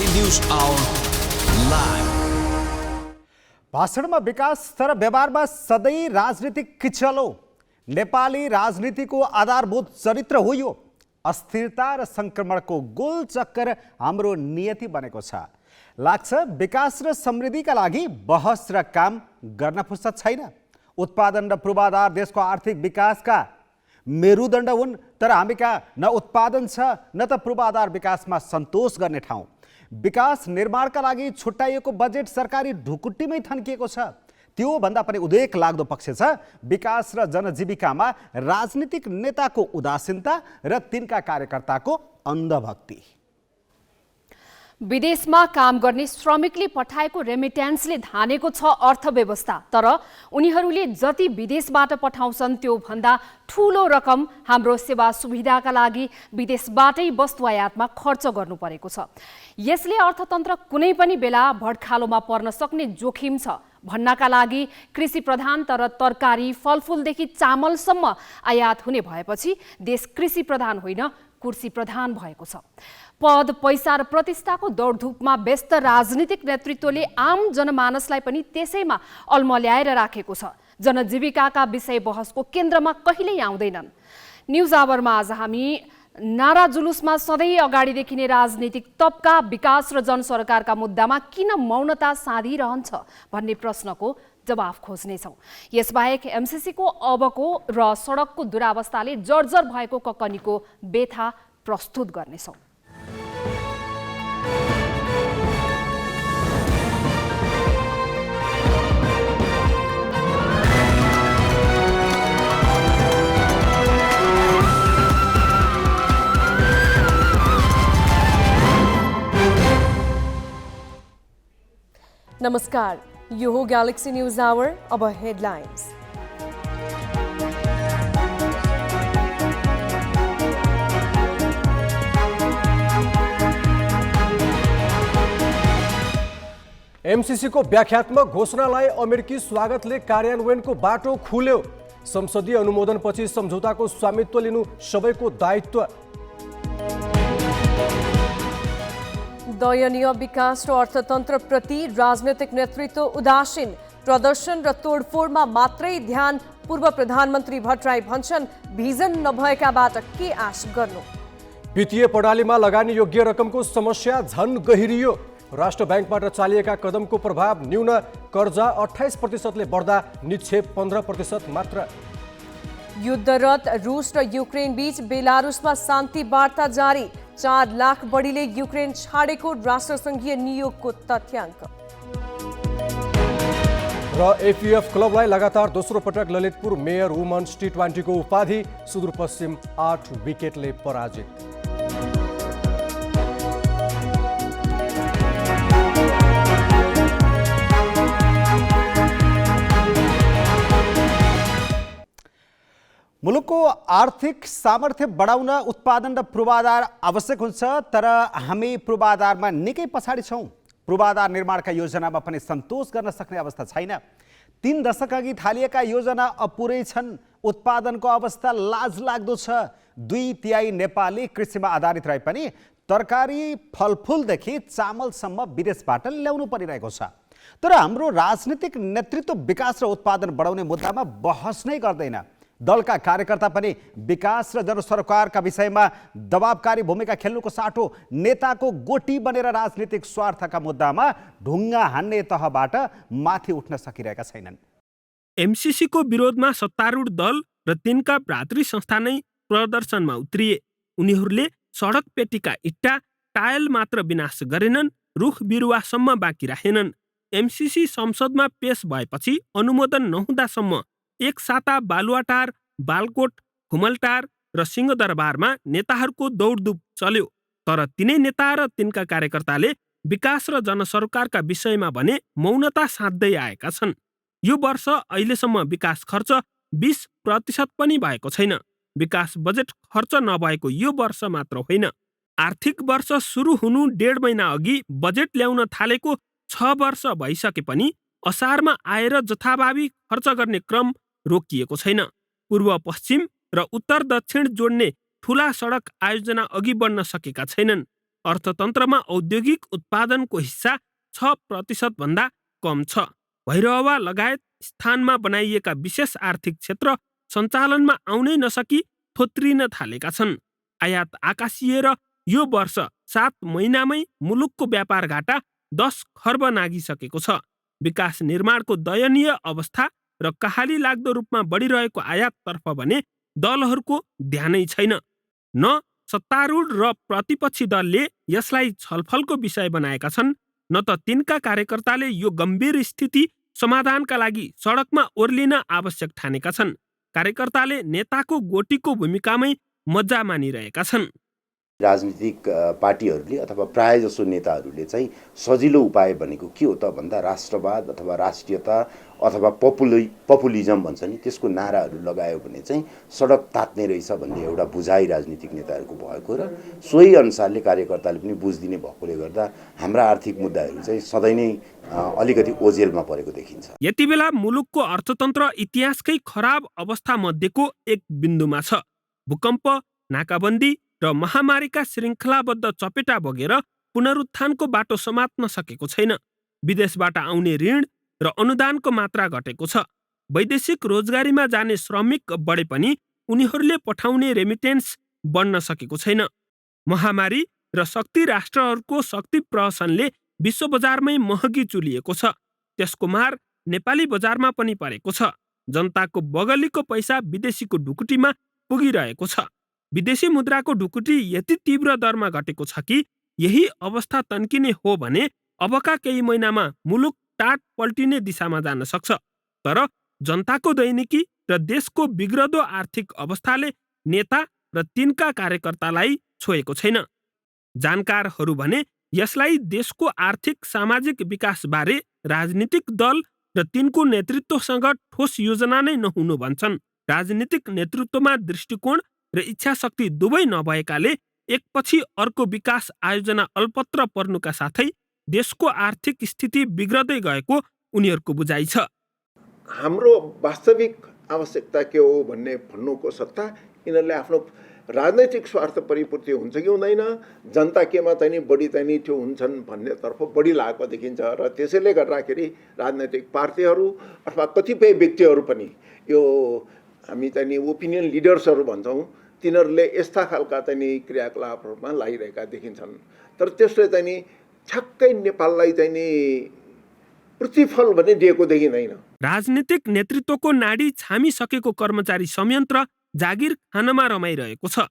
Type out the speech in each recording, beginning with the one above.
Galaxy News Hour live. भाषणमा विकास तर व्यवहारमा सधैँ राजनीतिक किचलो। नेपाली राजनीतिको आधारभूत चरित्र हो यो। अस्थिरता र संक्रमणको गोल चक्कर हाम्रो नियति बनेको छ। लाग्छ विकास र समृद्धिका लागि बहस र काम गर्न फुर्सद छैन। उत्पादन र पूर्वाधार देशको आर्थिक विकासका मेरुदण्ड हुन्, तर हामीका न उत्पादन छ न त पूर्वाधार विकासमा सन्तोष गर्ने ठाउँ। विकास निर्माणका लागि छुट्याइएको बजेट सरकारी ढुकुटीमै थन्किएको छ। त्यो भन्दा पनि उद्वेग लाग्दो पक्ष छ विकास र जनजीविकामा राजनीतिक नेताको उदासीनता र तिनका कार्यकर्ताको अन्धभक्ति। विदेशमा काम गर्ने श्रमिकले पठाएको रेमिट्यान्सले धानेको छ अर्थव्यवस्था, तर उनीहरूले जति विदेशबाट पठाउँछन् त्यो भन्दा ठूलो रकम हाम्रो सेवा सुविधाका लागि विदेशबाटै वस्तु आयातमा खर्च गर्नु परेको छ। यसले अर्थतन्त्र कुनै पनि बेला भड्खालोमा पर्न सक्ने जोखिम छ। भन्नका लागि कृषि प्रधान तर तरकारी फलफुलदेखि चामलसम्म आयात हुने भएपछि देश कृषि प्रधान होइन कुर्सी प्रधान भएको छ। पद पैसा र प्रतिष्ठाको दौडधुपमा व्यस्त राजनीतिक नेतृत्वले आम जनमानसलाई पनि त्यसैमा अल्मल्याएर राखेको छ। जनजीविकाका विषय बहसको केन्द्रमा कहिल्यै आउँदैनन्। न्युज आवरमा आज हामी नारा जुलुसमा सधैँ अगाडि देखिने राजनीतिक तबका विकास र जनसरकारका मुद्दामा किन मौनता साधिरहन्छ भन्ने प्रश्नको जवाफ खोज्नेछौँ। यसबाहेक एमसिसीको अबको र सडकको दुरावस्थाले जर्जर भएको ककनीको व्यथा प्रस्तुत गर्नेछौँ। नमस्कार, यो हो गैलेक्सी न्यूज आवर। अब हेडलाइन्स। एमसीसी को व्याख्यात्मक घोषणालाई अमेरिकी स्वागतले कार्यान्वयनको बाटो खुल्यो। संसदीय अनुमोदनपछि सम्झौताको स्वामित्व लिनु सबैको दायित्व। दयनीय विकास र अर्थतन्त्रप्रति राजनैतिक नेतृत्व उदासीन, प्रदर्शन र तोडफोडमा मात्रै ध्यान। पूर्व प्रधानमन्त्री भट्टराई भन्छन् भिजन नभएकाबाट के आश गर्नु। वित्तीय प्रणालीमा लगानी योग्य रकमको समस्या झन गहिरियो। राष्ट्र ब्याङ्कबाट चालिएका कदमको प्रभाव न्यून। कर्जा 28%ले बढ्दा निक्षेप 15% मात्र। युद्धरत रुस र युक्रेन बीच बेलारुसमा शान्ति वार्ता जारी। 4 लाख बढीले युक्रेन छाडेको राष्ट्रसङ्घीय नियोगको तथ्याङ्क। र एफयुएफ क्लबलाई लगातार दोस्रो पटक ललितपुर मेयर वुमन्स T20 को उपाधि। सुदूरपश्चिम 8 विकेटले पराजित। मुलुकको आर्थिक सामर्थ्य बढाउन उत्पादन र पूर्वाधार आवश्यक हुन्छ, तर हामी पूर्वाधारमा निकै पछाडि छौँ। पूर्वाधार निर्माणका योजनामा पनि सन्तोष गर्न सक्ने अवस्था छैन। 3 दशक अघि थालिएका योजना अपुरै छन्। उत्पादनको अवस्था लाजलाग्दो छ। 2/3 नेपाली कृषिमा आधारित रहे पनि तरकारी फलफुलदेखि चामलसम्म विदेशबाट ल्याउनु परिरहेको छ। तर हाम्रो राजनीतिक नेतृत्व विकास र उत्पादन बढाउने मुद्दामा बहस नै गर्दैन। दलका कार्यकर्ता पनि विकास र जनसरकारका विषयमा दबावकारी भूमिका खेल्नुको साटो नेताको गोटी बनेर राजनीतिक स्वार्थका मुद्दामा ढुङ्गा हान्ने तहबाट माथि उठ्न सकिरहेका छैनन्। एमसीसी को विरोधमा सत्तारूढ दल र तिनका भ्रातृ संस्था नै प्रदर्शनमा उत्रिए। उनीहरूले सडक पेटीका इट्टा टायल मात्र विनाश गरेनन्, रुख बिरुवासम्म बाँकी राखेनन्। एमसीसी संसदमा पेश भएपछि अनुमोदन नहुँदासम्म एक साता बालुवाटार, बालकोट, खुमलटार र सिंहदरबारमा नेताहरूको दौडधुप चल्यो। तर तिनै नेता र तिनका कार्यकर्ताले विकास र जनसरकारका विषयमा भने मौनता साध्दै आएका छन्। यो वर्ष अहिलेसम्म विकास खर्च 20% पनि भएको छैन। विकास बजेट खर्च नभएको यो वर्ष मात्र होइन, आर्थिक वर्ष सुरु हुनु 1.5 महिना अघि बजेट ल्याउन थालेको 6 वर्ष भइसके पनि असारमा आएर जथाभावी खर्च गर्ने क्रम रोकिएको छैन। पूर्व पश्चिम र उत्तर दक्षिण जोड्ने ठूला सडक आयोजना अघि बढ्न सकेका छैनन्। अर्थतन्त्रमा औद्योगिक उत्पादनको हिस्सा 6% भन्दा कम छ। भैरहवा लगायत स्थानमा बनाइएका विशेष आर्थिक क्षेत्र सञ्चालनमा आउनै नसकी थोत्रिन थालेका छन्। आयात आकाशिएर यो वर्ष 7 महिनामै मुलुकको व्यापार घाटा 10 खर्ब नागिसकेको छ। विकास निर्माणको दयनीय अवस्था र कहाली लाग्दो रूपमा बढिरहेको आयाततर्फ भने दलहरूको ध्यानै छैन। न सत्तारूढ र प्रतिपक्षी दलले यसलाई छलफलको विषय बनाएका छन्, न त तिनका कार्यकर्ताले यो गम्भीर स्थिति समाधानका लागि सडकमा ओर्लिन आवश्यक ठानेका छन्। कार्यकर्ताले नेताको गोटीको भूमिकामै मजा मानिरहेका छन्। राजनीतिक पार्टीहरूले अथवा प्रायजसो नेताहरूले चाहिँ सजिलो उपाय भनेको के हो त भन्दा राष्ट्रवाद अथवा राष्ट्रियता अथवा पपुलिजम भन्छ नि, त्यसको नाराहरू लगायो भने चाहिँ सडक तात्ने रहेछ भन्ने एउटा बुझाइ राजनीतिक नेताहरूको भएको र सोही अनुसारले कार्यकर्ताले पनि बुझिदिने भएकोले गर्दा हाम्रा आर्थिक मुद्दाहरू चाहिँ सधैँ नै अलिकति ओझेलमा परेको देखिन्छ। यति बेला मुलुकको अर्थतन्त्र इतिहासकै खराब अवस्था मध्येको एक बिन्दुमा छ। भूकम्प, नाकाबन्दी र महामारीका श्रृङ्खलाबद्ध चपेटा बगेर पुनरुत्थानको बाटो समात्न सकेको छैन। विदेशबाट आउने ऋण र अनुदानको मात्रा घटेको छ। वैदेशिक रोजगारीमा जाने श्रमिक बढे पनि उनीहरूले पठाउने रेमिटेन्स बढ्न सकेको छैन। महामारी र शक्ति राष्ट्रहरूको शक्ति प्रहसनले विश्व बजारमै महँगी चुलिएको छ। त्यसको मार नेपाली बजारमा पनि परेको छ। जनताको बगलीको पैसा विदेशीको ढुकुटीमा पुगिरहेको छ। विदेशी मुद्राको ढुकुटी यति तीव्र दरमा घटेको छ कि यही अवस्था तन्किने हो भने अबका केही महिनामा मुलुक टाट पल्टिने दिशामा जान सक्छ। तर जनताको दैनिकी र देशको बिग्रदो आर्थिक अवस्थाले नेता र तिनका कार्यकर्तालाई छोएको छैन। जानकारहरू भने यसलाई देशको आर्थिक सामाजिक विकासबारे राजनीतिक दल र तिनको नेतृत्वसँग ठोस योजना नै नहुनु भन्छन्। राजनीतिक नेतृत्वमा दृष्टिकोण र इच्छाशक्ति दुवै नभएकाले एकपछि अर्को विकास आयोजना अल्पत्र पर्नुका साथै देशको आर्थिक स्थिति बिग्रदै गएको उनीहरूको बुझाइ छ। हाम्रो वास्तविक आवश्यकता के हो भन्ने भन्नुको सट्टा यिनीहरूले आफ्नो राजनैतिक स्वार्थ परिपूर्ति हुन्छ कि हुँदैन, जनता केमा चाहिँ बढी चाहिँ त्यो हुन्छन् भन्नेतर्फ बढी लागेको देखिन्छ। र त्यसैले गर्दाखेरि राजनैतिक पार्टीहरू अथवा कतिपय व्यक्तिहरू पनि यो हामी चाहिँ ओपिनियन लिडर्सहरू भन्छौँ, तिनीहरूले यस्ता खालका चाहिँ क्रियाकलापहरूमा लागिरहेका देखिन्छन्। तर त्यसले चाहिँ ठ्याक्कै नेपाललाई चाहिँ प्रतिफल भने दिएको देखिँदैन। राजनीतिक नेतृत्वको नाडी छामिसकेको कर्मचारी संयन्त्र जागिर खानमा रमाइरहेको छ।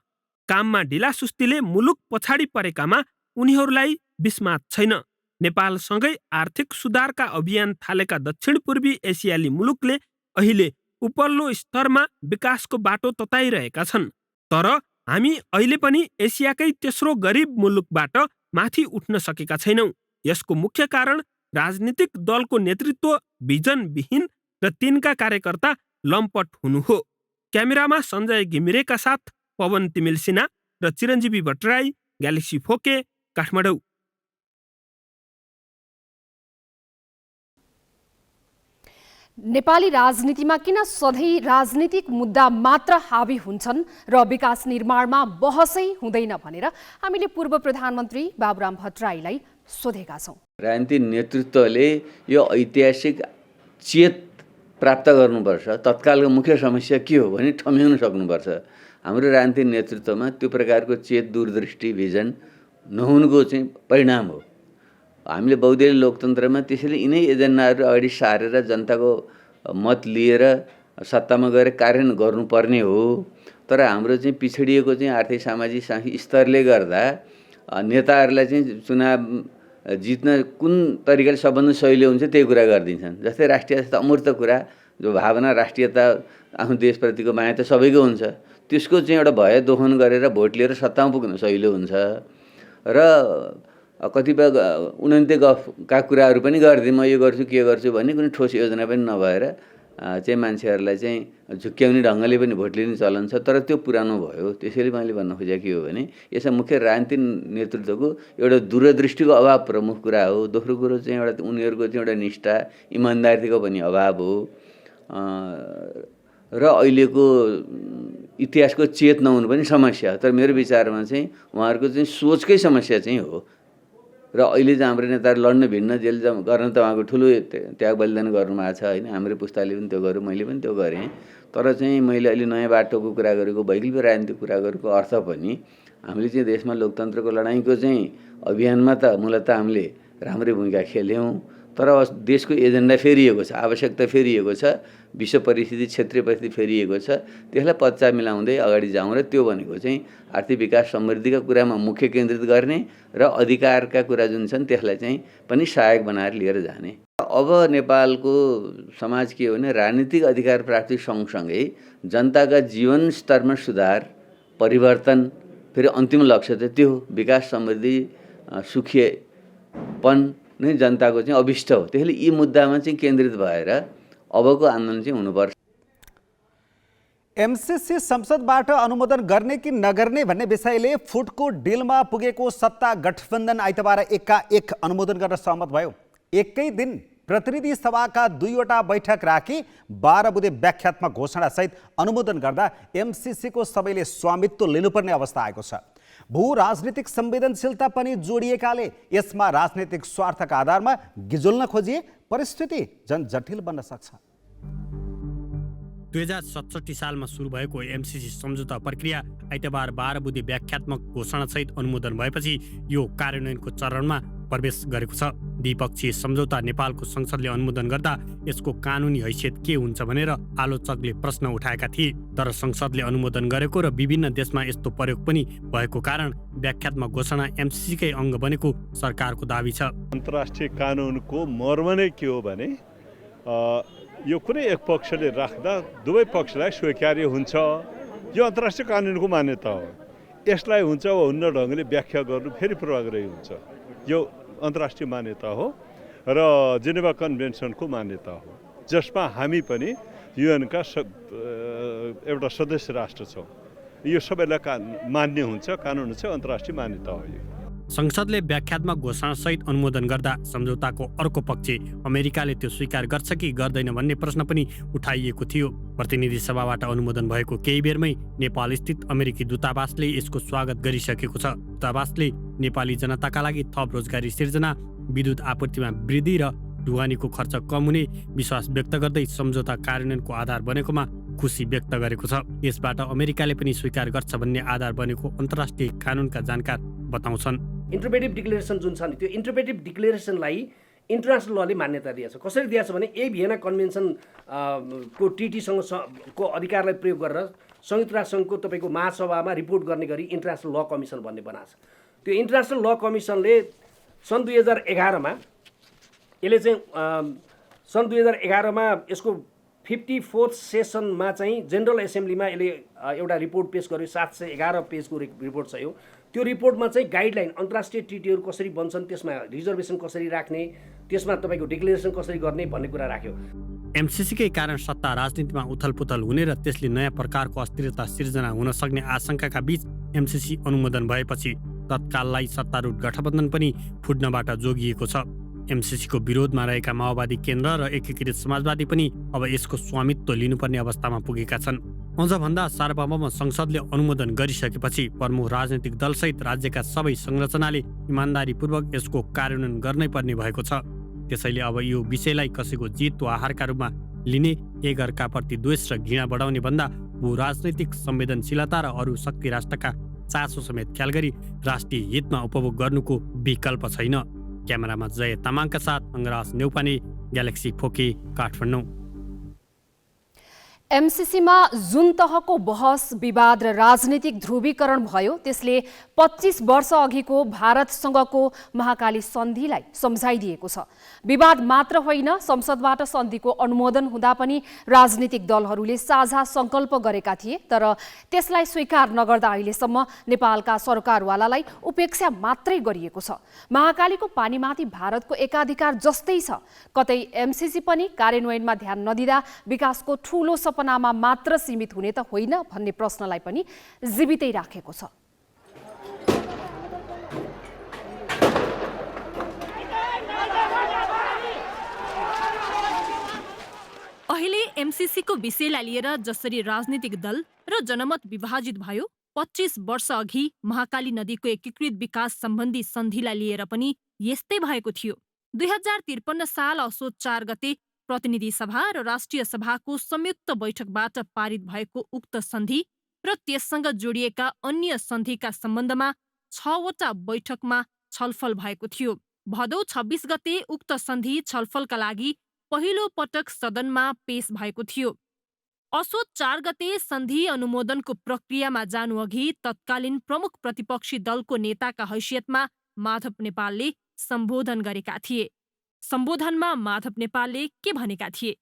काममा ढिलासुस्तीले मुलुक पछाडि परेकामा उनीहरूलाई बिस्मात छैन। नेपालसँगै आर्थिक सुधारका अभियान थालेका दक्षिण पूर्वी एसियाली मुलुकले अहिले उपल्लो स्तरमा विकासको बाटो तताइरहेका छन्। तर हामी अहिले पनि एसियाकै तेस्रो गरिब मुलुकबाट माथि उठ्न सकेका छैनौँ। यसको मुख्य कारण राजनीतिक दलको नेतृत्व भिजनविहीन र तिनका कार्यकर्ता लम्पट हुनु हो। क्यामेरामा सञ्जय घिमिरेका साथ पवन तिमिल सिन्हा र चिरञ्जीवी भट्टराई, ग्यालेक्सी फोके, काठमाडौँ। नेपाली राजनीतिमा किन सधैँ राजनीतिक मुद्दा मात्र हावी हुन्छन् र विकास निर्माणमा बहसै हुँदैन भनेर हामीले पूर्व प्रधानमन्त्री बाबुराम भट्टराईलाई सोधेका छौँ। राजनीतिक नेतृत्वले यो ऐतिहासिक चेत प्राप्त गर्नुपर्छ। तत्कालको मुख्य समस्या के हो भने ठम्याउन सक्नुपर्छ। हाम्रो राजनीतिक नेतृत्वमा त्यो प्रकारको चेत, दूरदृष्टि, भिजन नहुनुको चाहिँ परिणाम हो। हामीले बहुदलीय लोकतन्त्रमा त्यसैले यिनै एजेन्डाहरू अगाडि सारेर जनताको मत लिएर सत्तामा गएर कार्यान्वयन गर्नुपर्ने हो। तर हाम्रो चाहिँ पिछडिएको चाहिँ आर्थिक सामाजिक सांस्कृतिक स्तरले गर्दा नेताहरूलाई चाहिँ चुनाव जित्न कुन तरिकाले सबभन्दा सजिलो हुन्छ त्यही कुरा गरिदिन्छन्। जस्तै राष्ट्रियता अमूर्त कुरा, जो भावना राष्ट्रियता आफ्नो देशप्रतिको माया त सबैको हुन्छ, त्यसको चाहिँ एउटा भय दोहन गरेर भोट लिएर सत्तामा पुग्न सजिलो हुन्छ। र कतिपय उन्नति गफका कुराहरू पनि गरिदिएँ, म यो गर्छु के गर्छु भन्ने कुनै ठोस योजना पनि नभएर चाहिँ मान्छेहरूलाई चाहिँ झुक्क्याउने ढङ्गले पनि भोट लिने चलन छ। तर त्यो पुरानो भयो। त्यसैले मैले भन्न खोजेको के हो भने यसमा मुख्य राजनीतिक नेतृत्वको एउटा दूरदृष्टिको अभाव प्रमुख कुरा हो। दोस्रो कुरो चाहिँ एउटा उनीहरूको चाहिँ एउटा निष्ठा, इमान्दारीको पनि अभाव हो। र अहिलेको इतिहासको चेत नहुनु पनि समस्या हो। तर मेरो विचारमा चाहिँ उहाँहरूको चाहिँ सोचकै समस्या चाहिँ हो। र अहिले चाहिँ हाम्रो नेताहरू लड्न भिड्न जेल गर्न त उहाँको ठुलो त्याग बलिदान गर्नुभएको छ होइन। हाम्रो पुस्ताले पनि त्यो गर्यो, मैले पनि त्यो गरेँ। तर चाहिँ मैले अहिले नयाँ बाटोको कुरा गरेको, वैकल्पिक राजनीतिको कुरा गरेको अर्थ पनि हामीले चाहिँ देशमा लोकतन्त्रको लडाइँको चाहिँ अभियानमा त मूलतः हामीले राम्रै भूमिका खेल्यौँ। तर देशको एजेन्डा फेरिएको छ, आवश्यकता फेरिएको छ, विश्व परिस्थिति, क्षेत्रीय परिस्थिति फेरिएको छ। त्यसलाई पच्चा मिलाउँदै अगाडि जाउँ र त्यो भनेको चाहिँ आर्थिक विकास समृद्धिका कुरामा मुख्य केन्द्रित गर्ने र अधिकारका कुरा जुन छन् त्यसलाई चाहिँ पनि सहायक बनाएर लिएर जाने। अब नेपालको समाज के हो भने राजनीतिक अधिकार प्राप्ति सँगसँगै जनताका जीवन स्तरमा सुधार, परिवर्तन, फेरि अन्तिम लक्ष्य चाहिँ त्यो हो विकास समृद्धि सुखीपन नै जनताको चाहिँ अभिष्ट हो। त्यसैले यी मुद्दामा चाहिँ केन्द्रित भएर अबको आन्दोलन चाहिँ हुनुपर्छ। एमसीसी संसदबाट अनुमोदन गर्ने कि नगर्ने भन्ने विषयले फुटको डिलमा पुगेको सत्ता गठबन्धन आइतबार एकाएक अनुमोदन गर्न सहमत भयो। एकै दिन प्रतिनिधि सभाका 2वटा बैठक राखी 12 बुँदे व्याख्यात्मक घोषणासहित अनुमोदन गर्दा एमसीसीको सबैले स्वामित्व लिनुपर्ने अवस्था आएको छ। भू राजनीतिक संवेदनशीलता पनि जोडिएकाले यसमा राजनीतिक स्वार्थका आधारमा गिजोल्न खोजिए परिस्थिति झन जटिल बन्न सक्छ। 2067 सालमा सुरु भएको एमसीसी सम्झौता प्रक्रिया आइतबार 12 बुँदे व्याख्यात्मक घोषणासहित अनुमोदन भएपछि यो कार्यान्वयनको चरणमा प्रवेश गरेको छ। द्विपक्षीय सम्झौता नेपालको संसदले अनुमोदन गर्दा यसको कानुनी हैसियत के हुन्छ भनेर आलोचकले प्रश्न उठाएका थिए। तर संसदले अनुमोदन गरेको र विभिन्न देशमा यस्तो प्रयोग पनि भएको कारण व्याख्यात्मक घोषणा एमसीसीकै अङ्ग बनेको सरकारको दाबी छ। अन्तर्राष्ट्रिय कानुनको मर्म नै के हो भने यो कुनै एक पक्षले राख्दा दुवै पक्षलाई स्वीकार्य हुन्छ। यो अन्तर्राष्ट्रिय कानुनको मान्यता हो। यसलाई हुन्छ वा हुन्न ढङ्गले व्याख्या गर्नु फेरि पूर्वाग्रही हुन्छ। यो अन्तर्राष्ट्रिय मान्यता हो र जेनेभा कन्भेन्सनको मान्यता हो, जसमा हामी पनि युएनका एउटा सदस्य राष्ट्र छौँ। यो सबैलाई मान्य हुन्छ, कानुन हुन्छ, अन्तर्राष्ट्रिय मान्यता हो। यो संसदले व्याख्यात्मक घोषणासहित अनुमोदन गर्दा सम्झौताको अर्को पक्ष अमेरिकाले त्यो स्वीकार गर्छ कि गर्दैन भन्ने प्रश्न पनि उठाइएको थियो। प्रतिनिधि सभाबाट अनुमोदन भएको केही बेरमै नेपाल स्थित अमेरिकी दूतावासले यसको स्वागत गरिसकेको छ। दूतावासले नेपाली जनताका लागि थप रोजगारी सिर्जना, विद्युत आपूर्तिमा वृद्धि र ढुवानीको खर्च कम हुने विश्वास व्यक्त गर्दै सम्झौता कार्यान्वयनको आधार बनेकोमा खुसी व्यक्त गरेको छ। यसबाट अमेरिकाले पनि स्वीकार गर्छ भन्ने आधार बनेको अन्तर्राष्ट्रिय कानुनका जानकार बताउँछन्। इन्टरप्रेटिभ डिक्लेरेसन जुन छ नि त्यो इन्टरप्रेटिभ डिक्लेरेसनलाई इन्टरनेसनल लले मान्यता दिएको छ। कसरी दिएको छ भने भियना कन्भेन्सन को टीटीसँग को अधिकारलाई प्रयोग गरेर संयुक्त राष्ट्रसङ्घको तपाईँको महासभामा रिपोर्ट गर्ने गरी इन्टरनेसनल ल कमिसन भन्ने बनाएको छ। त्यो इन्टरनेसनल ल कमिसनले सन् 2011मा यसले चाहिँ सन् 2011मा यसको 54th सेसनमा चाहिँ जेनरल एसेम्ब्लीमा यसले एउटा रिपोर्ट पेश गर्यो। 711 पेजको रिपोर्ट छ यो। त्यो रिपोर्टमा चाहिँ गाइडलाइन अन्तर्राष्ट्रिय ट्रिटीहरू कसरी बन्छन्, त्यसमा रिजर्भेसन कसरी राख्ने, त्यसमा तपाईँको डिक्लेरेसन कसरी गर्ने भन्ने कुरा राख्यो। एमसीसीकै कारण सत्ता राजनीतिमा उथलपुथल हुने र त्यसले नयाँ प्रकारको अस्थिरता सिर्जना हुन सक्ने आशंकाका बीच एमसीसी अनुमोदन भएपछि तत्काललाई सत्तारूढ गठबन्धन पनि फुट्नबाट जोगिएको छ। एमसीसीको विरोधमा रहेका माओवादी केन्द्र र एकीकृत समाजवादी पनि अब यसको स्वामित्व लिनुपर्ने अवस्थामा पुगेका छन्। अझ भन्दा सार्वभौम संसदले अनुमोदन गरिसकेपछि प्रमुख राजनैतिक दलसहित राज्यका सबै संरचनाले इमान्दारीपूर्वक यसको कार्यान्वयन गर्नै पर्ने भएको छ। त्यसैले अब यो विषयलाई कसैको जित वा हारका रूपमा लिने, एकअर्काप्रति द्वेष र घृणा बढाउने भन्दा भू राजनैतिक संवेदनशीलता र अरू शक्ति राष्ट्रका चासो समेत ख्याल गरी राष्ट्रिय हितमा उपभोग गर्नुको विकल्प छैन। क्यामेरामा जय तामाङका साथ अङ्गराज नेउपाने, ग्यालेक्सी फोके, काठमाडौँ। एमसीसीमा जुन तहको बहस विवाद र राजनीतिक ध्रुवीकरण भयो त्यसले 25 वर्ष अघिको भारतसँगको महाकाली सन्धिलाई सम्झाइदिएको छ। विवाद मात्र होइन, संसदबाट सन्धिको अनुमोदन हुँदा पनि राजनीतिक दलहरूले साझा सङ्कल्प गरेका थिए। तर त्यसलाई स्वीकार नगर्दा अहिलेसम्म नेपालका सरकारवालालाई उपेक्षा मात्रै गरिएको छ। महाकालीको पानीमाथि भारतको एकाधिकार जस्तै छ। कतै एमसीसी पनि कार्यान्वयनमा ध्यान नदिँदा विकासको ठूलो सपनामा मात्र सीमित हुने त होइन भन्ने प्रश्नलाई पनि जीवितै राखेको छ। अहिले एमसीसीको विषयलाई लिएर जसरी राजनीतिक दल र जनमत विभाजित भयो। 25 वर्ष अघि महाकाली नदीको एकीकृत विकास सम्बन्धी सन्धिलाई लिएर पनि यस्तै भएको थियो। 2053 साल असोज 4 गते प्रतिनिधि सभा र राष्ट्रिय सभाको संयुक्त बैठकबाट पारित भएको उक्त सन्धि र त्यससँग जोडिएका अन्य सन्धिका सम्बन्धमा 6वटा बैठकमा छलफल भएको थियो। भदौ 26 गते उक्त सन्धि छलफलका लागि पहिलो पटक सदनमा पेश भएको थियो। असोज 4 गते सन्धि अनुमोदनको प्रक्रियामा जानुअघि तत्कालीन प्रमुख प्रतिपक्षी दलको नेताका हैसियतमा माधव नेपालले सम्बोधन गरेका थिए। सम्बोधनमा माधव नेपालले के भनेका थिए?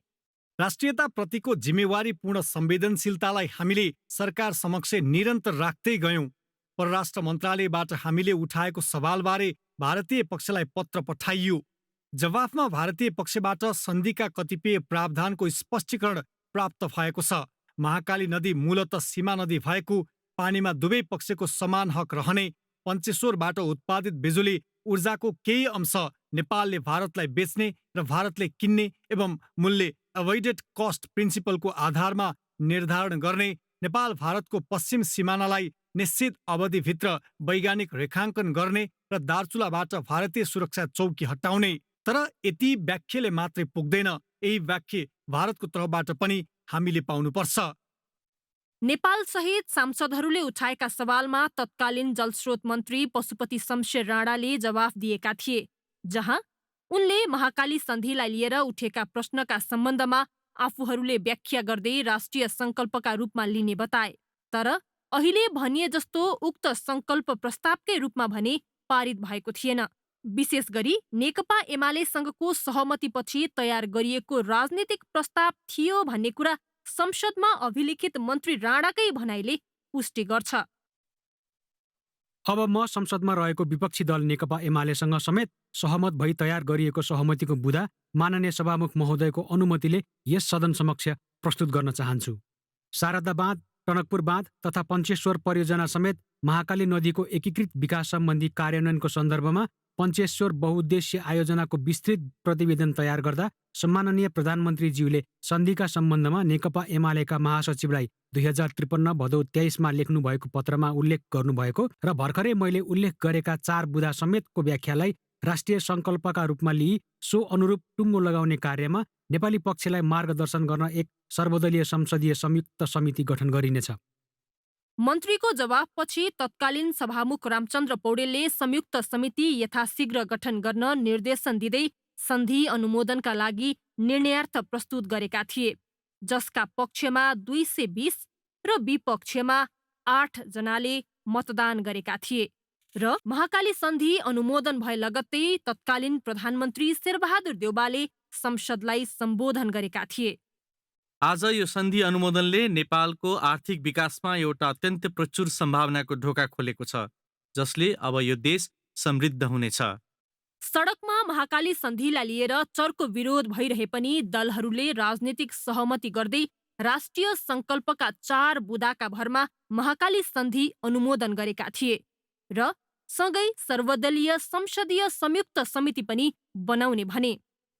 राष्ट्रियताप्रतिको जिम्मेवारीपूर्ण संवेदनशीलतालाई हामीले सरकार समक्ष निरन्तर राख्दै गयौं। परराष्ट्र मन्त्रालयबाट हामीले उठाएको सवालबारे भारतीय पक्षलाई पत्र पठाइयो। जवाफमा भारतीय पक्षबाट सन्धिका कतिपय प्रावधानको स्पष्टीकरण प्राप्त भएको छ। महाकाली नदी मूलत सीमा नदी भएको, पानीमा दुवै पक्षको समान हक रहने, पञ्चेश्वरबाट उत्पादित बिजुली ऊर्जाको केही अंश नेपालले भारतलाई बेच्ने र भारतले किन्ने एवं मूल्य अवोइडेड कस्ट प्रिन्सिपलको आधारमा निर्धारण गर्ने, नेपाल भारतको पश्चिम सिमानालाई निश्चित अवधिभित्र वैज्ञानिक रेखाङ्कन गर्ने र दार्चुलाबाट भारतीय सुरक्षा चौकी हटाउने। तर यति व्याख्याले मात्रै पुग्दैन, यही व्याख्या भारतको तर्फबाट पनि हामीले पाउनुपर्छ। नेपाल सहित सांसदहरूले उठाएका सवालमा तत्कालीन जलस्रोत मन्त्री पशुपति शमशेर राणाले जवाफ दिएका थिए, जहाँ उनले महाकाली सन्धिलाई लिएर उठेका प्रश्नका सम्बन्धमा आफूहरूले व्याख्या गर्दै राष्ट्रिय संकल्पका रूपमा लिने बताए। तर अहिले भनिए जस्तो उक्त संकल्प प्रस्तावकै रूपमा भने पारित भएको थिएन। विशेष गरी नेकपा एमालेसँगको सहमतिपछि तयार गरिएको राजनीतिक प्रस्ताव थियो भन्ने कुरा संसदमा अभिलिखित मन्त्री राणाकै भनाइले पुष्टि गर्छ। अब म संसदमा रहेको विपक्षी दल नेकपा एमालेसँग समेत सहमत भई तयार गरिएको सहमतिको बुँदा माननीय सभामुख महोदयको अनुमतिले यस सदन समक्ष प्रस्तुत गर्न चाहन्छु। शारदा बाँध, टनकपुर बाँध तथा पञ्चेश्वर परियोजना समेत महाकाली नदीको एकीकृत विकास सम्बन्धी कार्यान्वयनको सन्दर्भमा पञ्चेश्वर बहुउद्देश्य आयोजनाको विस्तृत प्रतिवेदन तयार गर्दा सम्माननीय प्रधानमन्त्रीज्यूले सन्धिका सम्बन्धमा नेकपा एमालेका महासचिवलाई 2053 भदौ 23मा लेख्नु भएको पत्रमा उल्लेख गर्नुभएको र भर्खरै मैले उल्लेख गरेका 4 बुँदा समेतको व्याख्यालाई राष्ट्रिय संकल्पका रूपमा लिई सो अनुरूप टुङ्गो लगाउने कार्यमा नेपाली पक्षलाई मार्गदर्शन गर्न एक सर्वदलीय संसदीय संयुक्त समिति गठन गरिनेछ। मन्त्रीको जवाफपछि तत्कालीन सभामुख रामचन्द्र पौडेलले संयुक्त समिति यथाशीघ्र गठन गर्न निर्देशन दिँदै सन्धि अनुमोदनका लागि निर्णयार्थ प्रस्तुत गरेका थिए, जसका पक्षमा 220 र विपक्षमा 8 जनाले मतदान गरेका थिए र महाकाली सन्धि अनुमोदन भए लगत्तै तत्कालीन प्रधानमन्त्री शेरबहादुर देउवाले संसदलाई सम्बोधन गरेका थिए। आज यो सन्धि अनुमोदनले नेपालको आर्थिक विकासमा एउटा अत्यन्त प्रचुर सम्भावनाको ढोका खोलेको छ, जसले अब यो देश समृद्ध हुनेछ। सडकमा महाकाली सन्धिलाई लिएर चर्को विरोध भइरहे पनि दलहरूले राजनीतिक सहमति गर्दै राष्ट्रिय संकल्पका 4 बुँदाका भरमा महाकाली सन्धि अनुमोदन गरेका थिए र सँगै सर्वदलीय संसदीय संयुक्त समिति पनि बनाउने भने।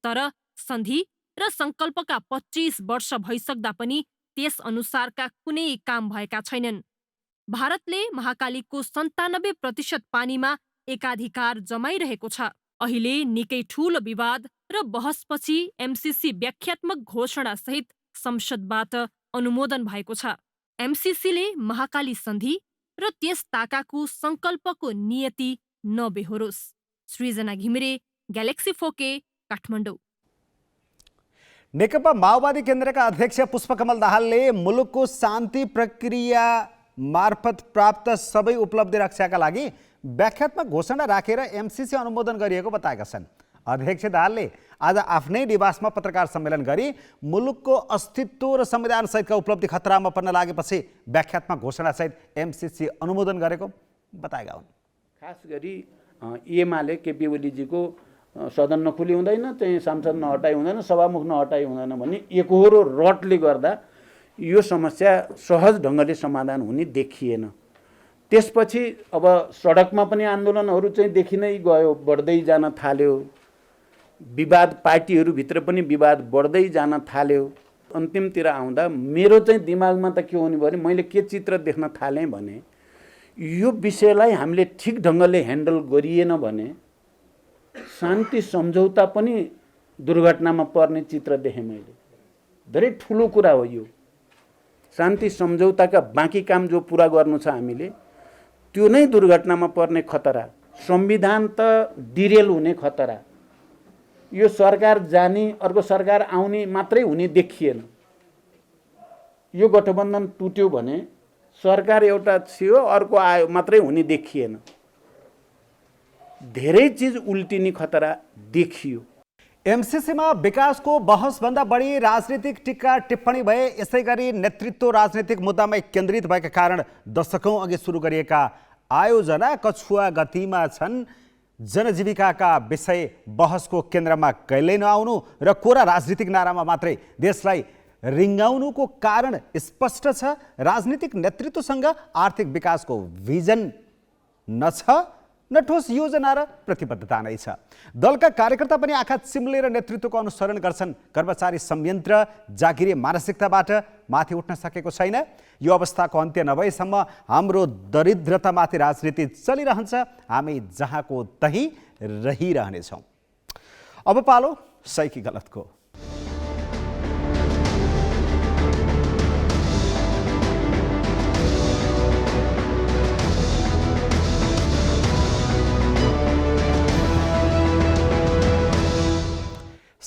तर सन्धि र संकल्पका 25 वर्ष भइसक्दा पनि त्यस अनुसारका कुनै काम भएका छैनन्। भारतले महाकालीको 97% पानीमा एकाधिकार जमाइरहेको छ। अहिले निकै ठूलो विवाद र बहसपछि एमसीसी व्याख्यात्मक घोषणा सहित संसदबाट अनुमोदन भएको छ। एमसीसीले महाकाली सन्धि र त्यस ताकाको संकल्पको नियति नबेहोरोस्। सृजना घिमिरे, ग्यालेक्सी 4K, काठमाडौँ। नेकपा माओवादी केन्द्रका अध्यक्ष पुष्पकमल दाहालले मुलुकको शान्ति प्रक्रिया मार्फत प्राप्त सबै उपलब्धि रक्षाका लागि व्याख्यात्मक घोषणा राखेर एमसीसी अनुमोदन गरिएको बताएका छन्। अध्यक्ष दाहालले आज आफ्नै निवासमा पत्रकार सम्मेलन गरी मुलुकको अस्तित्व र संविधान सहितका उपलब्धि खतरामा पर्न लागेपछि व्याख्यात्मक घोषणासहित एमसीसी अनुमोदन गरेको बताएका हुन्। खास गरी एमाले केपी ओलीजीको सदन नखुली हुँदैन, चाहिँ सांसद नहटाइ हुँदैन, सभामुख नहटाइ हुँदैन भन्ने एकहोरो रटले गर्दा यो समस्या सहज ढङ्गले समाधान हुने देखिएन। त्यसपछि अब सडकमा पनि आन्दोलनहरू चाहिँ देखि नै गयो, बढ्दै जान थाल्यो। विवाद पार्टीहरूभित्र पनि विवाद बढ्दै जान थाल्यो। अन्तिमतिर आउँदा मेरो चाहिँ दिमागमा त के हुने भयो भने मैले के चित्र देख्न थालेँ भने यो विषयलाई हामीले ठिक ढङ्गले ह्यान्डल गरिएन भने शान्ति सम्झौता पनि दुर्घटनामा पर्ने चित्र देखेँ मैले। धेरै ठुलो कुरा हो यो। शान्ति सम्झौताका बाँकी काम जो पुरा गर्नु छ हामीले त्यो नै दुर्घटनामा पर्ने खतरा, संविधान त डिरेल हुने खतरा, यो सरकार जाने अर्को सरकार आउने मात्रै हुने देखिएन। यो गठबन्धन टुट्यो भने सरकार एउटा थियो अर्को आयो मात्रै हुने देखिएन। धेरै चिज उल्टिने खतरा देखियो। एमसीसीमा विकासको बहसभन्दा बढी राजनीतिक टिक्का टिप्पणी भए, यसै गरी नेतृत्व राजनीतिक मुद्दामै केन्द्रित भएका कारण दशकौं अघि सुरु गरिएका आयोजना कछुवा गतिमा छन्। जनजीविकाका विषय बहसको केन्द्रमा कहिल्यै नआउनु र कोरा राजनीतिक नारामा मात्रै देशलाई रिङ्गाउनुको कारण स्पष्ट छ। राजनीतिक नेतृत्वसँग आर्थिक विकासको भिजन न छ न ठोस योजना र प्रतिबद्धता नै छ। दलका कार्यकर्ता पनि आँखा चिम्लेर नेतृत्वको अनुसरण गर्छन्। कर्मचारी संयन्त्र जागिरे मानसिकताबाट माथि उठ्न सकेको छैन। यो अवस्थाको अन्त्य नभएसम्म हाम्रो दरिद्रतामाथि राजनीति चलिरहन्छ। हामी जहाँको तहीँ रहिरहनेछौँ। अब पालो सही कि गलतको।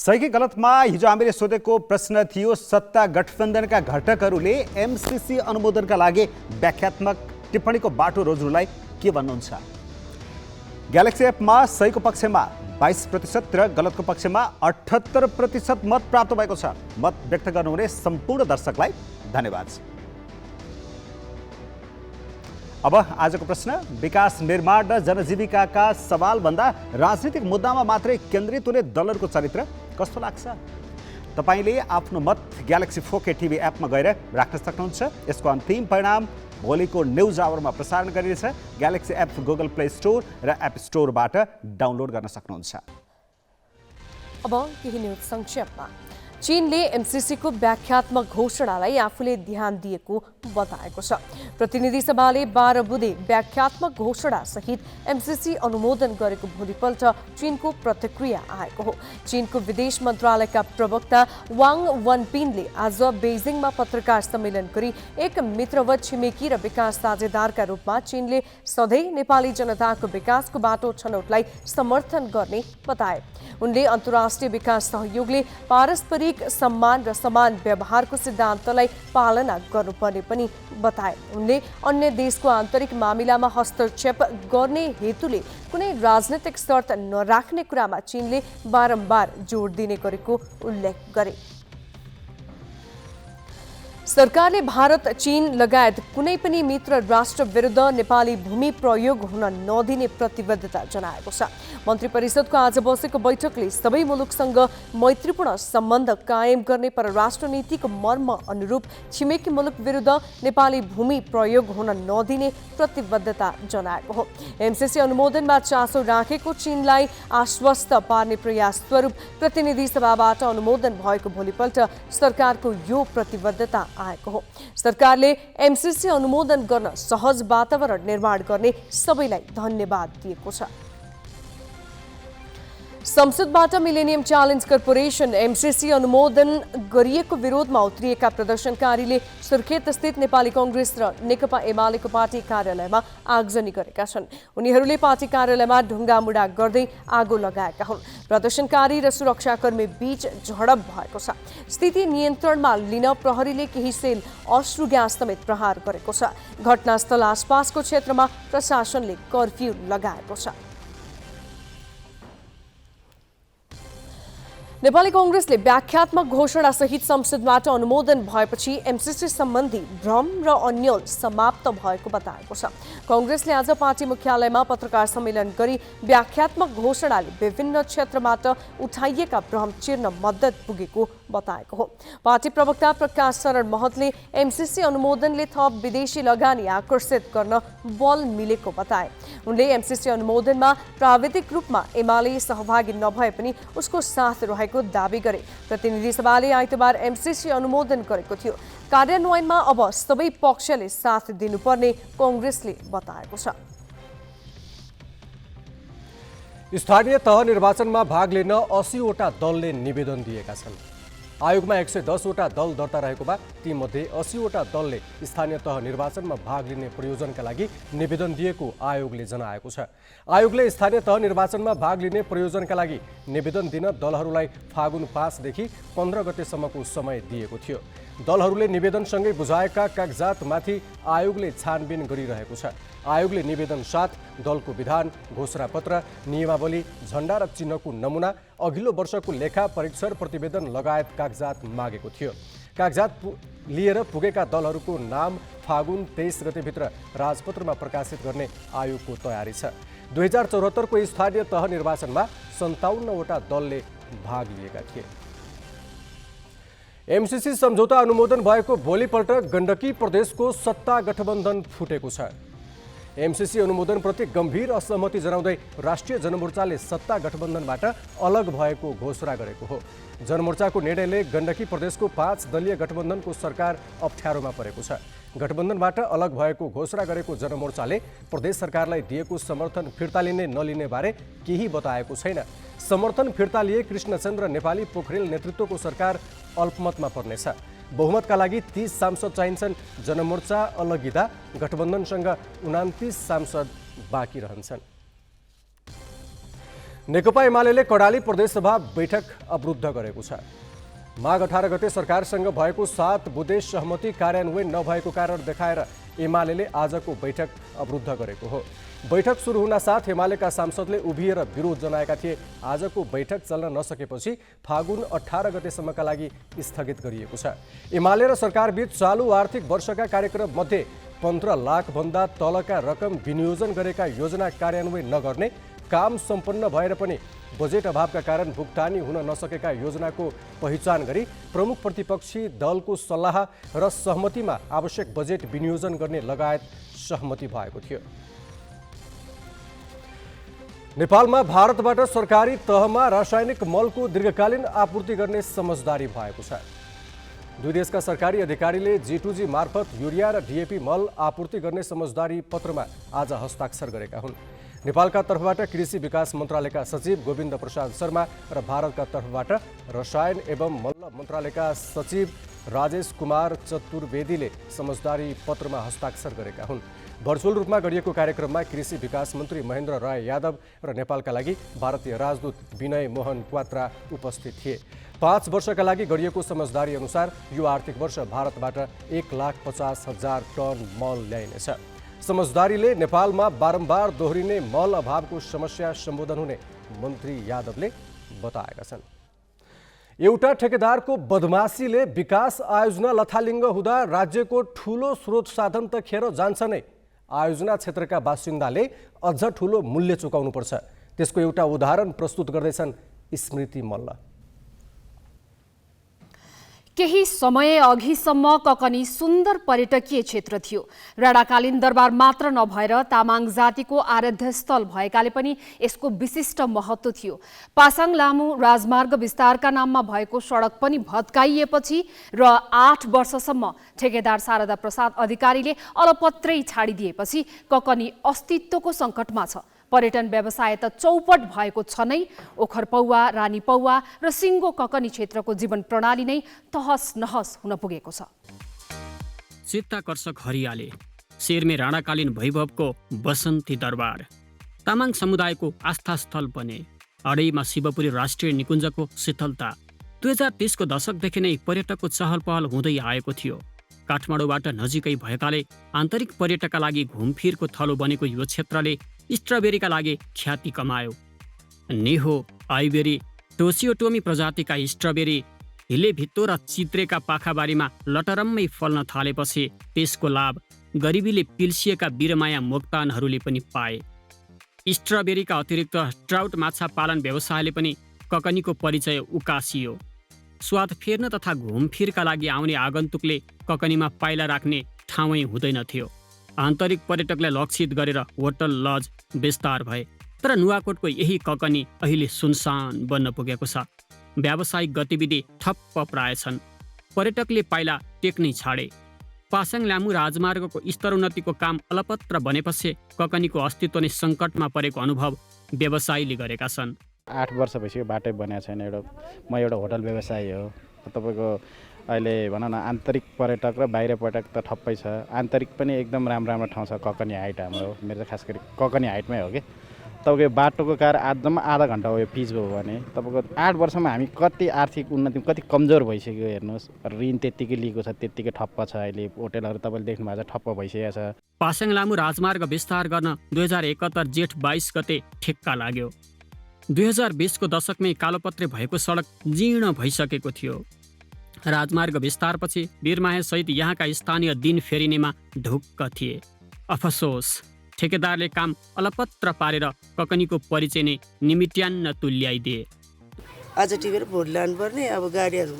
सही कि गलतमा हिजो हामीले सोधेको प्रश्न थियो, सत्ता गठबन्धनका घटकहरूले एमसीसी अनुमोदनका लागि व्याख्यात्मक टिप्पणीको बाटो रोज्नुलाई के भन्नुहुन्छ? ग्यालेक्सी एपमा सहीको पक्षमा 22% र गलतको पक्षमा 78% मत प्राप्त भएको छ। मत व्यक्त गर्नुहुने सम्पूर्ण दर्शकलाई धन्यवाद। अब आजको प्रश्न, विकास निर्माण र जनजीविकाका सवालभन्दा राजनीतिक मुद्दामा मात्रै केन्द्रित हुने दलहरूको चरित्र कस्तो लाग्छ? तपाईँले आफ्नो मत ग्यालेक्सी 4K टिभी एपमा गएर राख्न सक्नुहुन्छ। यसको अन्तिम परिणाम भोलिको न्युज आवरमा प्रसारण गरिनेछ। Galaxy app Google play store र एप स्टोरबाट डाउनलोड गर्न सक्नुहुन्छ। अब केही न्युज संक्षेपमा। चीनले एमसीसीको व्याख्यात्मक घोषणालाई आफूले ध्यान दिएको बताएको छ। प्रतिनिधि सभाले 12 बुँदे व्याख्यात्मक घोषणा सहित एमसीसी अनुमोदन गरेको भोलिपल्ट चीनको प्रतिक्रिया आएको हो। चीनको विदेश मन्त्रालयका प्रवक्ता वाङ वनपिनले आज बेजिङमा पत्रकार सम्मेलन गरी एक मित्रवत छिमेकी र विकास साझेदारका रूपमा चीनले सधैँ नेपाली जनताको विकासको बाटो छनौटलाई समर्थन गर्ने बताए। उनले अन्तर्राष्ट्रिय विकास सहयोगले पारस्परिक सम्मान र समान व्यवहारको सिद्धान्तलाई पालना गर्नुपर्ने पनि बताए। उनले अन्य देशको आन्तरिक मामिलामा हस्तक्षेप गर्ने हेतुले कुनै राजनीतिक शर्त नराख्ने कुरामा चीनले बारम्बार जोड दिने गरेको उल्लेख गरे। सरकारले भारत, चीन लगायत कुनै पनि मित्र राष्ट्र विरुद्ध नेपाली भूमि प्रयोग हुन नदिने प्रतिबद्धता जनाएको छ। मन्त्री परिषदको आज बसेको बैठकले सबै मुलुकसँग मैत्रीपूर्ण सम्बन्ध कायम गर्ने परराष्ट्र नीतिको मर्म अनुरूप छिमेकी मुलुक विरुद्ध नेपाली भूमि प्रयोग हुन नदिने प्रतिबद्धता जनाएको हो। एमसीसी अनुमोदनमा चासो राखेको चीनलाई आश्वस्त पार्ने प्रयास स्वरूप प्रतिनिधि सभाबाट अनुमोदन भएको भोलिपल्ट सरकारको यो प्रतिबद्धता आएको हो। सरकारले एमसीसी अनुमोदन गर्न सहज वातावरण निर्माण गर्ने सबैलाई धन्यवाद दिएको छ। संसदबाट मिलेनियम च्यालेन्ज कर्पोरेसन एमसीसी अनुमोदन गरिएको विरोधमा उत्रिएका प्रदर्शनकारीले सुर्खेत स्थित नेपाली कांग्रेस र नेकपा एमालेको पार्टी कार्यालयमा आगजनी गरेका छन्। उनीहरूले पार्टी कार्यालयमा ढुङ्गामुढा गर्दै आगो लगाएका हुन्। प्रदर्शनकारी र सुरक्षाकर्मी बीच झडप भएको छ। स्थिति नियन्त्रणमा लिन प्रहरीले केही सेल अश्रु ग्यास समेत प्रहार गरेको छ। घटनास्थल आसपासको क्षेत्रमा प्रशासनले कर्फ्यू लगाएको छ। नेपाली कांग्रेसले व्याख्यात्मक घोषणा सहित संसदबाट अनुमोदन भएपछि एमसीसी सम्बन्धी भ्रम र अन्यल समाप्त भएको बताएको छ। कांग्रेसले आज पार्टी मुख्यालयमा पत्रकार सम्मेलन गरी व्याख्यात्मक घोषणाले विभिन्न क्षेत्रबाट उठाइएका भ्रम चिर्न मद्दत पुगेको बताएको हो। पार्टी प्रवक्ता प्रकाश शरण महतले एमसीसी अनुमोदनले थप विदेशी लगानी आकर्षित गर्न बल मिलेको बताए। उनले एमसीसी अनुमोदनमा प्राविधिक रूपमा एमाले सहभागी नभए पनि उसको साथ रहेको भएको दावी गरे। प्रतिनिधि सभाले आइतबार एमसीसी अनुमोदन गरेको थियो। कार्यान्वयनमा अब सबै पक्षले साथ दिनुपर्ने कांग्रेसले बताएको छ। स्थानीय तह निर्वाचनमा भाग लिन 80वटा दलले निवेदन दिएका छन्। आयोगमा 110वटा दल दर्ता रहेकोमा तीमध्ये 80वटा दलले स्थानीय तह निर्वाचनमा भाग लिने प्रयोजनका लागि निवेदन दिएको आयोगले जनाएको छ। आयोगले स्थानीय तह निर्वाचनमा भाग लिने प्रयोजनका लागि निवेदन दिन दलहरूलाई फागुन 5 देखि 15 गतेसम्मको समय दिएको थियो। दलहरूले निवेदनसँगै बुझाएका कागजातमाथि आयोगले छानबिन गरिरहेको छ। आयोगले निवेदन साथ दलको विधान, घोषणापत्र, नियमावली, झण्डा र चिन्हको नमुना, अघिल्लो वर्षको लेखा परीक्षण प्रतिवेदन लगायत कागजात मागेको थियो। कागजात लिएर पुगेका दलहरूको नाम फागुन 23 गतेभित्र राजपत्रमा प्रकाशित गर्ने आयोगको तयारी छ। 2074 को स्थानीय तह निर्वाचनमा 57वटा दलले भाग लिएका थिए। एमसीसी सम्झौता अनुमोदन भएको भोलिपल्ट गण्डकी प्रदेशको सत्ता गठबन्धन फुटेको छ। एमसीसी अनुमोदनप्रति गम्भीर असहमति जनाउँदै राष्ट्रिय जनमोर्चाले सत्ता गठबन्धनबाट अलग भएको घोषणा गरेको हो। जनमोर्चाको निर्णयले गण्डकी प्रदेशको 5 दलीय गठबन्धनको सरकार अप्ठ्यारोमा परेको छ। गठबन्धनबाट अलग भएको घोषणा गरेको जनमोर्चाले प्रदेश सरकारलाई दिएको समर्थन फिर्ता लिने नलिने बारे केही बताएको छैन। समर्थन फिर्ता लिए कृष्णचन्द्र नेपाली पोखरेल नेतृत्वको सरकार अल्पमतमा पर्नेछ। बहुमतका लागि 30 सांसद चाहिन्छन्। जनमोर्चा अलगिँदा गठबन्धनसँग 29 सांसद बाँकी रहन्छन्। नेकपा एमाले कर्णाली प्रदेशसभा बैठक अवरुद्ध गरेको छ। माघ 18 गते सरकारसँग भएको 7 बुँदे सहमति कार्यान्वयन नभएको कारण देखाएर एमाले आजको बैठक अवरुद्ध गरेको हो। बैठक सुरु हुन साथ एमालेका सांसदले उभिएर विरोध जनाएका थिए। आजको बैठक चल्न नसकेपछि फागुन 18 गतेसम्मका लागि स्थगित गरिएको छ। एमाले र सरकारबीच चालु आर्थिक वर्षका कार्यक्रम मध्ये 15 लाख भन्दा तलका रकम विनियोजन गरेका योजना कार्यान्वयन नगर्ने, काम सम्पन्न भएर पनि बजेट अभावका कारण भुक्तानी हुन नसकेका योजनाको पहिचान गरी प्रमुख प्रतिपक्षी दलको सल्लाह र सहमतिमा आवश्यक बजेट विनियोजन गर्ने लगायत सहमति भएको थियो। नेपालमा भारतबाट सरकारी तहमा रासायनिक मलको दीर्घकालीन आपूर्ति गर्ने समझदारी भएको छ। दुई देशका सरकारी अधिकारीले G2G मार्फत युरिया र DAP मल आपूर्ति गर्ने समझदारी पत्रमा आज हस्ताक्षर गरेका हुन्। नेपालका तर्फबाट कृषि विकास मन्त्रालयका सचिव गोविन्द प्रसाद शर्मा र भारतका तर्फबाट रसायन एवं मल्ल मन्त्रालयका सचिव राजेश कुमार चतुर्वेदीले समझदारी पत्रमा हस्ताक्षर गरेका हुन्। भर्चुअल रूपमा गरिएको कार्यक्रममा कृषि विकास मन्त्री महेन्द्र राय यादव र नेपालका लागि भारतीय राजदूत विनय मोहन क्वात्रा उपस्थित थिए। 5 वर्षका लागि गरिएको समझदारी अनुसार यो आर्थिक वर्ष भारतबाट 1,50,000 टन मल ल्याइनेछ। समझदारीले नेपालमा बारम्बार दोहोरिने मल अभावको समस्या सम्बोधन हुने मन्त्री यादवले बताएका छन्। एउटा ठेकेदारको बदमासीले विकास आयोजना लथालिङ्ग हुँदा राज्यको ठूलो स्रोत साधन त खेर जान्छ नै, आयोजना क्षेत्रका बासिन्दाले अझ ठूलो मूल्य चुकाउनुपर्छ। त्यसको एउटा उदाहरण प्रस्तुत गर्दैछन् स्मृति मल्ल। केही समय अघिसम्म ककनी सुन्दर पर्यटकीय क्षेत्र थियो। राणाकालीन दरबार मात्र नभएर तामाङ जातिको आराध्य स्थल भएकाले पनि यसको विशिष्ट महत्त्व थियो। पासाङ लामो राजमार्ग विस्तारका नाममा भएको सडक पनि भत्काइएपछि र 8 वर्षसम्म ठेकेदार शारदा प्रसाद अधिकारीले अलपत्रै छाडिदिएपछि ककनी अस्तित्वको सङ्कटमा छ। पर्यटन व्यवसाय त चौपट भएको छ नै। ओखर पौवा, रानी पौवा र सिङ्गो ककनी क्षेत्रको जीवन प्रणाली नै तहस नहस हुन पुगेको छ। चित्ताकर्षक हरियाली, शेरमे राणाकालीन वैभवको बसन्ती दरबार, तामाङ समुदायको आस्थास्थल बने। अडैमा शिवपुरी राष्ट्रिय निकुञ्जको शीतलता। 2030 को दशकदेखि नै पर्यटकको चहल पहल हुँदै आएको थियो। काठमाडौँबाट नजिकै भएकाले आन्तरिक पर्यटकका लागि घुमफिरको थलो बनेको यो क्षेत्रले स्ट्रबेरीका लागि ख्याति कमायो। नेहो, आइबेरी, टोसियोटोमी प्रजातिका स्ट्रबेरी हिले भित्तो र चित्रेका पाखाबारीमा लटरम्मै फल्न थालेपछि त्यसको लाभ गरिबीले पिल्सिएका वीरमाया मोक्तानहरूले पनि पाए। स्ट्रबेरीका अतिरिक्त ट्राउट माछा पालन व्यवसायले पनि ककनीको परिचय उकासियो। स्वाद फेर्न तथा घुमफिरका लागि आउने आगन्तुकले ककनीमा पाइला राख्ने ठाउँै हुँदैनथ्यो। आन्तरिक पर्यटकलाई लक्षित गरेर होटल लज विस्तार भए। तर नुवाकोटको यही ककनी अहिले सुनसान बन्न पुगेको छ। व्यावसायिक गतिविधि ठप्प प्राय छन्। पर्यटकले पाइला टेक्नै छाडे। पासाङ लामु राजमार्गको स्तरोन्नतिको काम अलपत्र बनेपछि ककनीको अस्तित्व नै सङ्कटमा परेको अनुभव व्यवसायीले गरेका छन्। 8 वर्ष भइसक्यो बाटै बनाएको छैन। म एउटा होटल व्यवसायी हो। तपाईँको अहिले भनौँ न आन्तरिक पर्यटक र बाहिर पर्यटक त ठप्पै छ। आन्तरिक पनि एकदम राम्रो ठाउँ छ। ककनी हाइट हाम्रो, मेरो त खास गरी ककनी हाइटमै हो कि। तपाईँको बाटोको कार जम्मा आधा घन्टा हो यो पिच भयो भने। तपाईँको 8 वर्षमा हामी कति आर्थिक उन्नति कति कमजोर भइसक्यो हेर्नुहोस्। ऋण त्यत्तिकै लिएको छ, त्यत्तिकै ठप्प छ। अहिले होटेलहरू तपाईँले देख्नु भएको छ ठप्प भइसकेको छ। पासाङ लामु राजमार्ग विस्तार गर्न 2071 जेठ 22 गते ठेक्का लाग्यो। 2020 को दशकमै कालोपत्रे भएको सडक जीर्ण भइसकेको थियो। राजमार्ग विस्तारपछि वीरमाहे सहित यहाँका स्थानीय दिन फेरिनेमा ढुक्क थिए। अफसोस, ठेकेदारले काम अलपत्र पारेर ककनीको परिचय नै निमिट्यान्न तुल्याइदिए। आज टिपेर भोट लानुपर्ने, अब गाडीहरू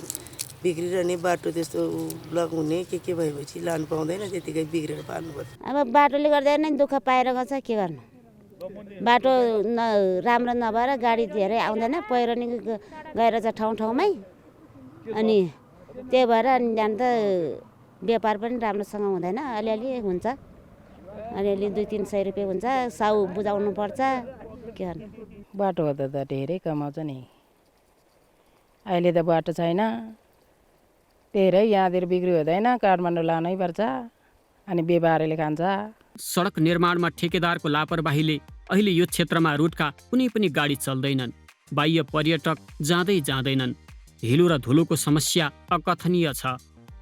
बिग्रिरहने, बाटो त्यस्तो ब्लक हुने के भएपछि लानु पाउँदैन, त्यतिकै बिग्रेर पाल्नुपर्छ। अब बाटोले गर्दा नै दुःख पाएर गन्छ, के गर्नु। बाटो राम्रो नभएर गाडी धेरै आउँदैन, पहिरो नि गएर चाहिँ ठाउँमै। अनि त्यही भएर जान त व्यापार पनि राम्रोसँग हुँदैन। अलिअलि हुन्छ, अलिअलि 200-300 रुपियाँ हुन्छ। साउ बुझाउनु पर्छ, के गर्नु। बाटो हुँदा त धेरै कमाउँछ नि। अहिले त बाटो छैन, धेरै यहाँतिर बिक्री हुँदैन, काठमाडौँ लानै पर्छ, अनि व्यापारीले खान्छ। सडक निर्माणमा ठेकेदारको लापरवाहीले अहिले यो क्षेत्रमा रुटका कुनै पनि गाडी चल्दैनन्। बाह्य पर्यटक जाँदैनन्। हिलो र धुलोको समस्या अकथनीय छ।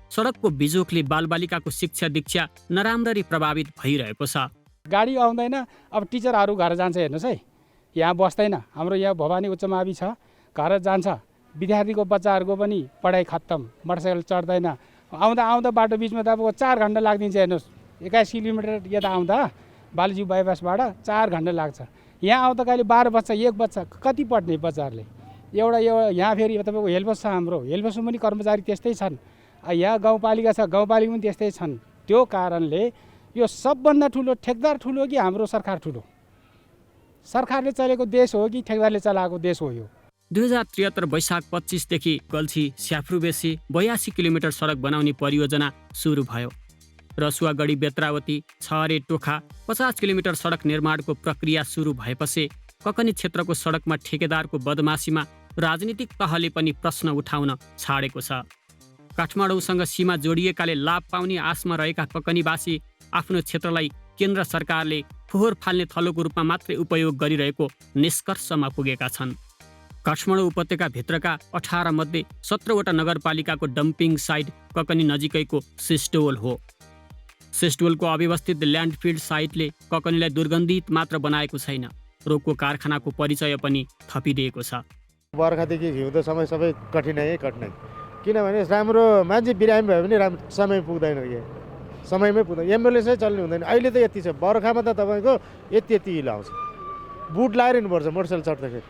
सडकको बिजोकले बालबालिकाको शिक्षा दीक्षा नराम्ररी प्रभावित भइरहेको छ। गाडी आउँदैन, अब टिचरहरू घर जान्छ। हेर्नुहोस् है, यहाँ बस्दैन। हाम्रो यहाँ भवानी उच्च मावि छ, घर जान्छ। विद्यार्थीको बच्चाहरूको पनि पढाइ खत्तम, मोटरसाइकल चढ्दैन। आउँदा बाटो बिचमा त अब 4 घन्टा लाग्दिन्छ। हेर्नुहोस्, 21 किलोमिटर यता आउँदा बालुजी बाइपासबाट 4 घन्टा लाग्छ। यहाँ आउँदा कहिले 12 बच्चा 1 बच्चा कति पढ्ने बच्चाहरूले। एउटा यहाँ फेरि तपाईँको हेल्पस छ, हाम्रो हेल्पसमा पनि कर्मचारी त्यस्तै छन्। यहाँ गाउँपालिका छ, गाउँपालिका पनि त्यस्तै छन्। त्यो कारणले यो सबभन्दा ठुलो ठेकदार ठुलो कि हाम्रो सरकार ठुलो? सरकारले चलेको देश हो कि ठेकदारले चलाएको देश हो? यो 2073 वैशाख 25 देखि गल्छी स्याफ्रुबेसी 82 किलोमिटर सडक बनाउने परियोजना सुरु भयो। रसुवागढी बेत्रावती छहरे टोखा 50 किलोमिटर सडक निर्माणको प्रक्रिया सुरु भएपछि ककनी क्षेत्रको सडकमा ठेकेदारको बदमासीमा राजनीतिक तहले पनि प्रश्न उठाउन छाडेको छ। काठमाडौँसँग सीमा जोडिएकाले लाभ पाउने आशमा रहेका ककनीवासी आफ्नो क्षेत्रलाई केन्द्र सरकारले फोहोर फाल्ने थलोको रूपमा मात्रै उपयोग गरिरहेको निष्कर्षमा पुगेका छन्। काठमाडौँ उपत्यकाभित्रका 18 मध्ये 17वटा नगरपालिकाको डम्पिङ साइट ककनी नजिकैको सिस्टोल हो। सिस्टोलको अव्यवस्थित ल्यान्डफिल्ड साइटले ककनीलाई दुर्गन्धित मात्र बनाएको छैन, रोगको कारखानाको परिचय पनि थपिदिएको छ। बर्खादेखि हिउँदोसम्म सबै कठिनाइ। किनभने राम्रो मान्छे बिरामी भयो भने राम्रो समय पुग्दैन, समयमै पुग्दैन। एम्बुलेन्सै चल्ने हुँदैन। अहिले त यति छ, बर्खामा त तपाईँको यति हिलो आउँछ। बुट लाएर हिँड्नुपर्छ मोटरसाइकल चढ्दाखेरि।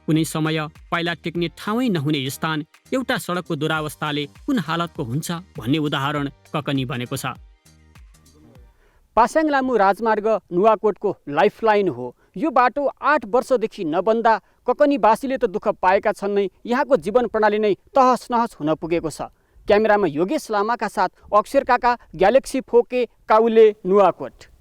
कुनै समय पाइला टेक्ने ठाउँै नहुने स्थान एउटा सडकको दुरावस्थाले कुन हालतको हुन्छ भन्ने उदाहरण ककनी बनेको छ। पासाङ लामु राजमार्ग नुवाकोटको लाइफलाइन हो। यो बाटो 8 वर्षदेखि नबन्दा ककनीवासीले त दुःख पाएका छन् नै, यहाँको जीवन प्रणाली नै तहस नहस हुन पुगेको छ। क्यामेरामा योगेश लामाका साथ अक्षर काका, ग्यालेक्सी फोके, काउले, नुवाकोट।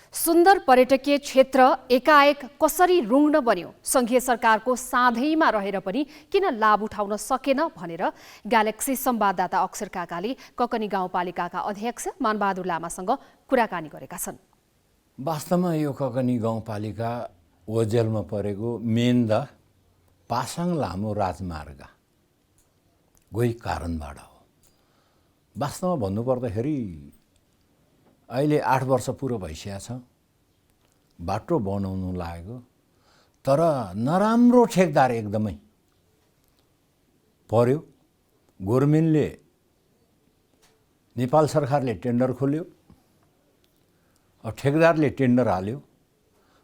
सुन्दर पर्यटकीय क्षेत्र एकाएक कसरी रुङ्न बन्यो? सङ्घीय सरकारको साँधैमा रहेर पनि किन लाभ उठाउन सकेन भनेर ग्यालेक्सी संवाददाता अक्षर काकाले ककनी गाउँपालिकाका अध्यक्ष मानबहादुर लामासँग कुराकानी गरेका छन्। वास्तवमा यो ककनी गाउँपालिका ओजेलमा परेको मेन द पासाङ लामो राजमार्ग गोही कारणबाट हो। वास्तवमा भन्नुपर्दाखेरि अहिले 8 वर्ष पुरो भइसकेको छ बाटो बनाउनु लागेको, तर नराम्रो ठेकदार एकदमै पर्यो। गभर्मेन्टले नेपाल सरकारले टेन्डर खोल्यो, ठेकदारले टेन्डर हाल्यो।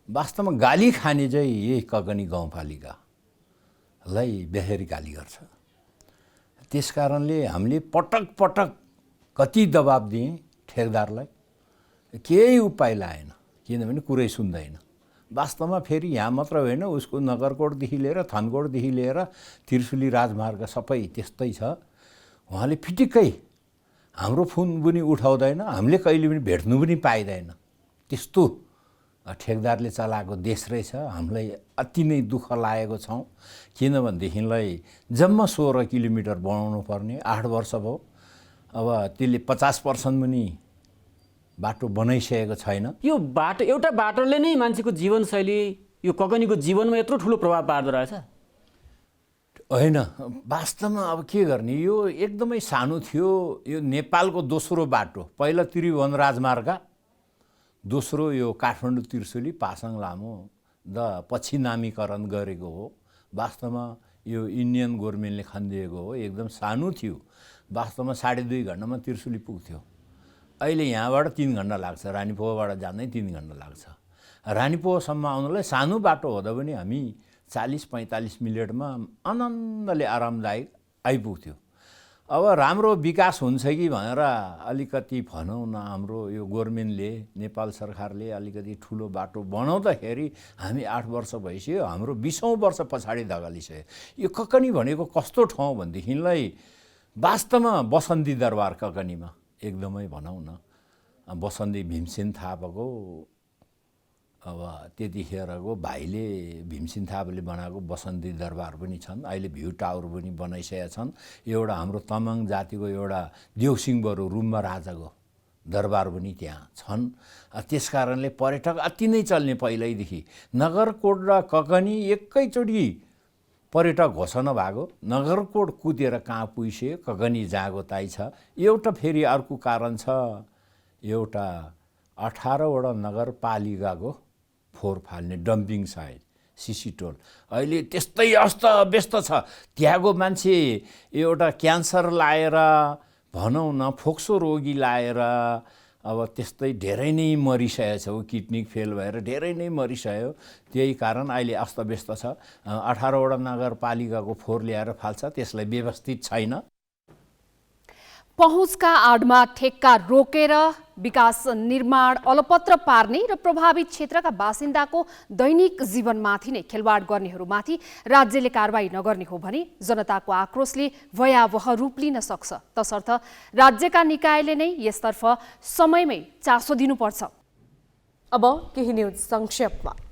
वास्तवमा गाली खाने चाहिँ यही ककनी गाउँपालिकालाई बेहेरी गाली गर्छ। त्यस कारणले हामीले पटक पटक कति दबाब दिए ठेकदारलाई, केही उपाय लाएन, किनभने कुरै सुन्दैन। वास्तवमा फेरि यहाँ मात्र होइन, उसको नगरकोटदेखि लिएर थनकोटदेखि लिएर त्रिशुली राजमार्ग सबै त्यस्तै छ। उहाँले फिटिक्कै हाम्रो फोन पनि उठाउँदैन, हामीले कहिले पनि भेट्नु पनि पाइँदैन। त्यस्तो ठेकदारले चलाएको देश रहेछ। हामीलाई अति नै दुःख लागेको छौँ, किनभनेदेखिलाई जम्मा 16 किलोमिटर बनाउनु पर्ने 8 वर्ष भयो। अब त्यसले 50% पनि बाटो बनाइसकेको छैन। यो बाटो, एउटा बाटोले नै मान्छेको जीवनशैली, यो ककनीको जीवनमा यत्रो ठुलो प्रभाव पार्दो रहेछ? होइन, वास्तवमा अब के गर्ने, यो एकदमै सानो थियो। यो नेपालको दोस्रो बाटो, पहिला त्रिभुवन राजमार्ग, दोस्रो यो काठमाडौँ त्रिशुली पासाङ लामो पछि नामीकरण गरेको हो। वास्तवमा यो इन्डियन गभर्मेन्टले खनिदिएको हो, एकदम सानो थियो। वास्तवमा 2.5 घन्टामा त्रिशुली पुग्थ्यो। अहिले यहाँबाट 3 घन्टा लाग्छ, रानीपोखराबाट जाँदै 3 घन्टा लाग्छ। रानीपोखरासम्म आउनलाई सानो बाटो हुँदा पनि हामी 40-45 मिनटमा आनन्दले आरामदायक आइपुग्थ्यो। अब राम्रो विकास हुन्छ कि भनेर अलिकति भनौँ न, हाम्रो यो गभर्मेन्टले, नेपाल सरकारले अलिकति ठुलो बाटो बनाउँदाखेरि हामी 8 वर्ष भइसक्यो, हाम्रो 20औँ वर्ष पछाडि धकालिसक्यो। यो ककनी भनेको कस्तो ठाउँ भनेदेखिलाई वास्तवमा बसन्ती दरबार ककनीमा एकदमै भनौँ न, बसन्ती भीमसेन थापाको अब त्यतिखेरको भाइले भीमसेन थापाले बनाएको बसन्ती दरबार पनि छन्। अहिले भ्यू टावर पनि बनाइसकेका छन्। एउटा हाम्रो तामाङ जातिको एउटा देवसिंह बरु रुम्बा राजाको दरबार पनि त्यहाँ छन्। त्यस कारणले पर्यटक अति नै चल्ने पहिल्यैदेखि। नगरकोट र ककनी एकैचोटि पर्यटक घोषणा भएको, नगरकोट कुदेर कहाँ पुगिसक्यो, ककनी जागो ताई छ। एउटा फेरि अर्को कारण छ, एउटा 18वटा नगरपालिकाको फोहोर फाल्ने डम्पिङ साइट सिसिटोल अहिले त्यस्तै अस्तव्यस्त छ। त्यहाँको मान्छे एउटा क्यान्सर लाएर भनौँ न, फोक्सो रोगी लाएर अब त्यस्तै धेरै नै मरिसकेको छ। किडनी फेल भएर धेरै नै मरिसक्यो। त्यही कारण अहिले अस्तव्यस्त छ। 18वटा नगरपालिकाको फोहोर ल्याएर फाल्छ, त्यसलाई व्यवस्थित छैन। पहुँचका आडमा ठेक्का रोकेर विकास निर्माण अलपत्र पार्ने र प्रभावित क्षेत्रका बासिन्दाको दैनिक जीवनमाथि नै खेलवाड गर्नेहरूमाथि राज्यले कारबाही नगर्ने हो भने जनताको आक्रोशले भयावह रूप लिन सक्छ। तसर्थ राज्यका निकायले नै यसतर्फ समयमै चासो दिनुपर्छ। अब केही न्यूज संक्षेपमा।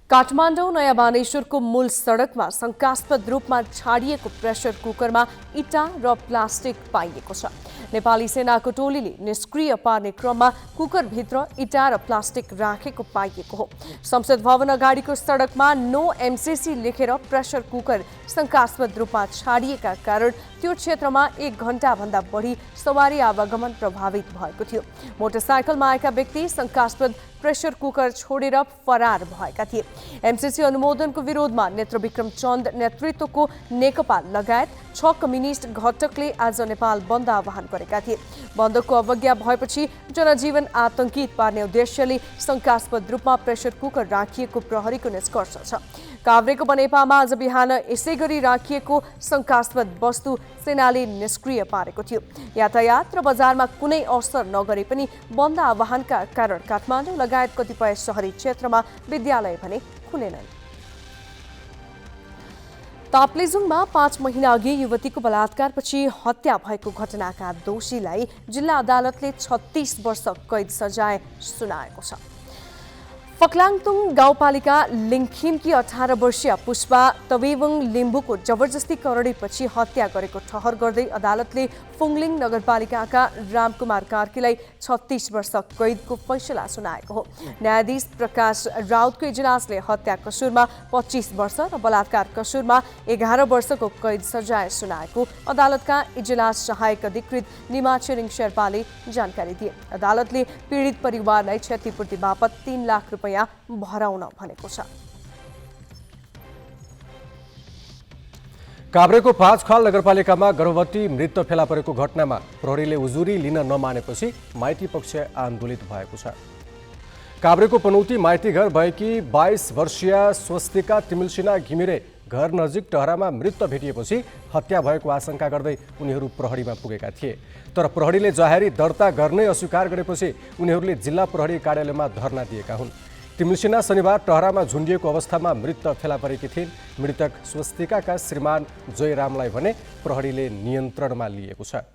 काठमाडौँ नयाँ बानेश्वरको मूल सडकमा शङ्कास्पद रूपमा छाडिएको प्रेसर कुकरमा इँटा र प्लास्टिक पाइएको छ। नेपाली सेनाको टोलीले निष्क्रिय पार्ने क्रममा कुकरभित्र इँटा र प्लास्टिक राखेको पाइएको हो। संसद भवन अगाडिको सडकमा नो एमसीसी लेखेर प्रेसर कुकर शङ्कास्पद रूपमा छाडिएका कारण त्यो क्षेत्रमा 1 घण्टाभन्दा बढी सवारी आवागमन प्रभावित भएको थियो। मोटरसाइकलमा आएका व्यक्ति शङ्कास्पद प्रेसर कुकर छोडेर फरार भएका थिए। एमसीसी अनुमोदनको विरोधमा नेत्रविक्रम चन्द नेतृत्वको नेकपा लगायत 6 कम्युनिस्ट घटकले आज नेपाल बन्द आह्वान गरेका थिए। बन्दको अवज्ञा भएपछि जनजीवन आतंकित पार्ने उद्देश्यले शङ्कास्पद रूपमा प्रेसर कुकर राखिएको प्रहरीको निष्कर्ष छ। काभ्रेको बनेपामा आज बिहान यसै गरी राखिएको शङ्कास्पद वस्तु सेनाले निष्क्रिय पारेको थियो। यातायात र बजारमा कुनै असर नगरे पनि बन्द आह्वानका कारण काठमाडौँ लगायत कतिपय शहरी क्षेत्रमा विद्यालय भने खुलेनन्। ताप्लेजुङमा 5 महिना अघि युवतीको बलात्कारपछि हत्या भएको घटनाका दोषीलाई जिल्ला अदालतले 36 वर्ष कैद सजाय सुनाएको छ। फक्लाङतुङ गाउँपालिका लिङखिमकी 18 वर्षीय पुष्पा तवेवङ लिम्बुको जबरजस्ती करडीपछि हत्या गरेको ठहर गर्दै अदालतले फुङलिङ नगरपालिकाका रामकुमार कार्कीलाई 36 वर्ष कैदको फैसला सुनाएको हो। न्यायाधीश प्रकाश राउतको इजलासले हत्या कसुरमा 25 वर्ष र बलात्कार कसुरमा 11 वर्षको कैद सजाय सुनाएको अदालतका इजलास सहायक अधिकृत निमा छिरिङ शेर्पाले जानकारी दिए। अदालतले पीडित परिवारलाई क्षतिपूर्ति बापत 3 लाख रुपैयाँ भराउन भनेको छ। काभ्रेको 5 खाल नगरपालिकामा गर्भवती मृत फेला परेको घटनामा प्रहरीले उजुरी लिन नमानेपछि माइती पक्ष आन्दोलित भएको छ। काभ्रेको पनौती माइती घर भएकी 22 वर्षीय स्वस्तिका तिमिलसिना घिमिरे घर नजिक टहरामा मृत भेटिएपछि हत्या भएको आशंका गर्दै उनीहरू प्रहरीमा पुगेका थिए। तर प्रहरीले जाहेरी दर्ता गर्नै अस्वीकार गरेपछि उनीहरूले जिल्ला प्रहरी कार्यालयमा धरना दिएका हुन्। तिमल्सिना शनिबार टहरामा झुन्डिएको अवस्थामा मृत फेला परेकी थिइन्। मृतक स्वस्तिकाका श्रीमान जयरामलाई भने प्रहरीले नियन्त्रणमा लिएको छ।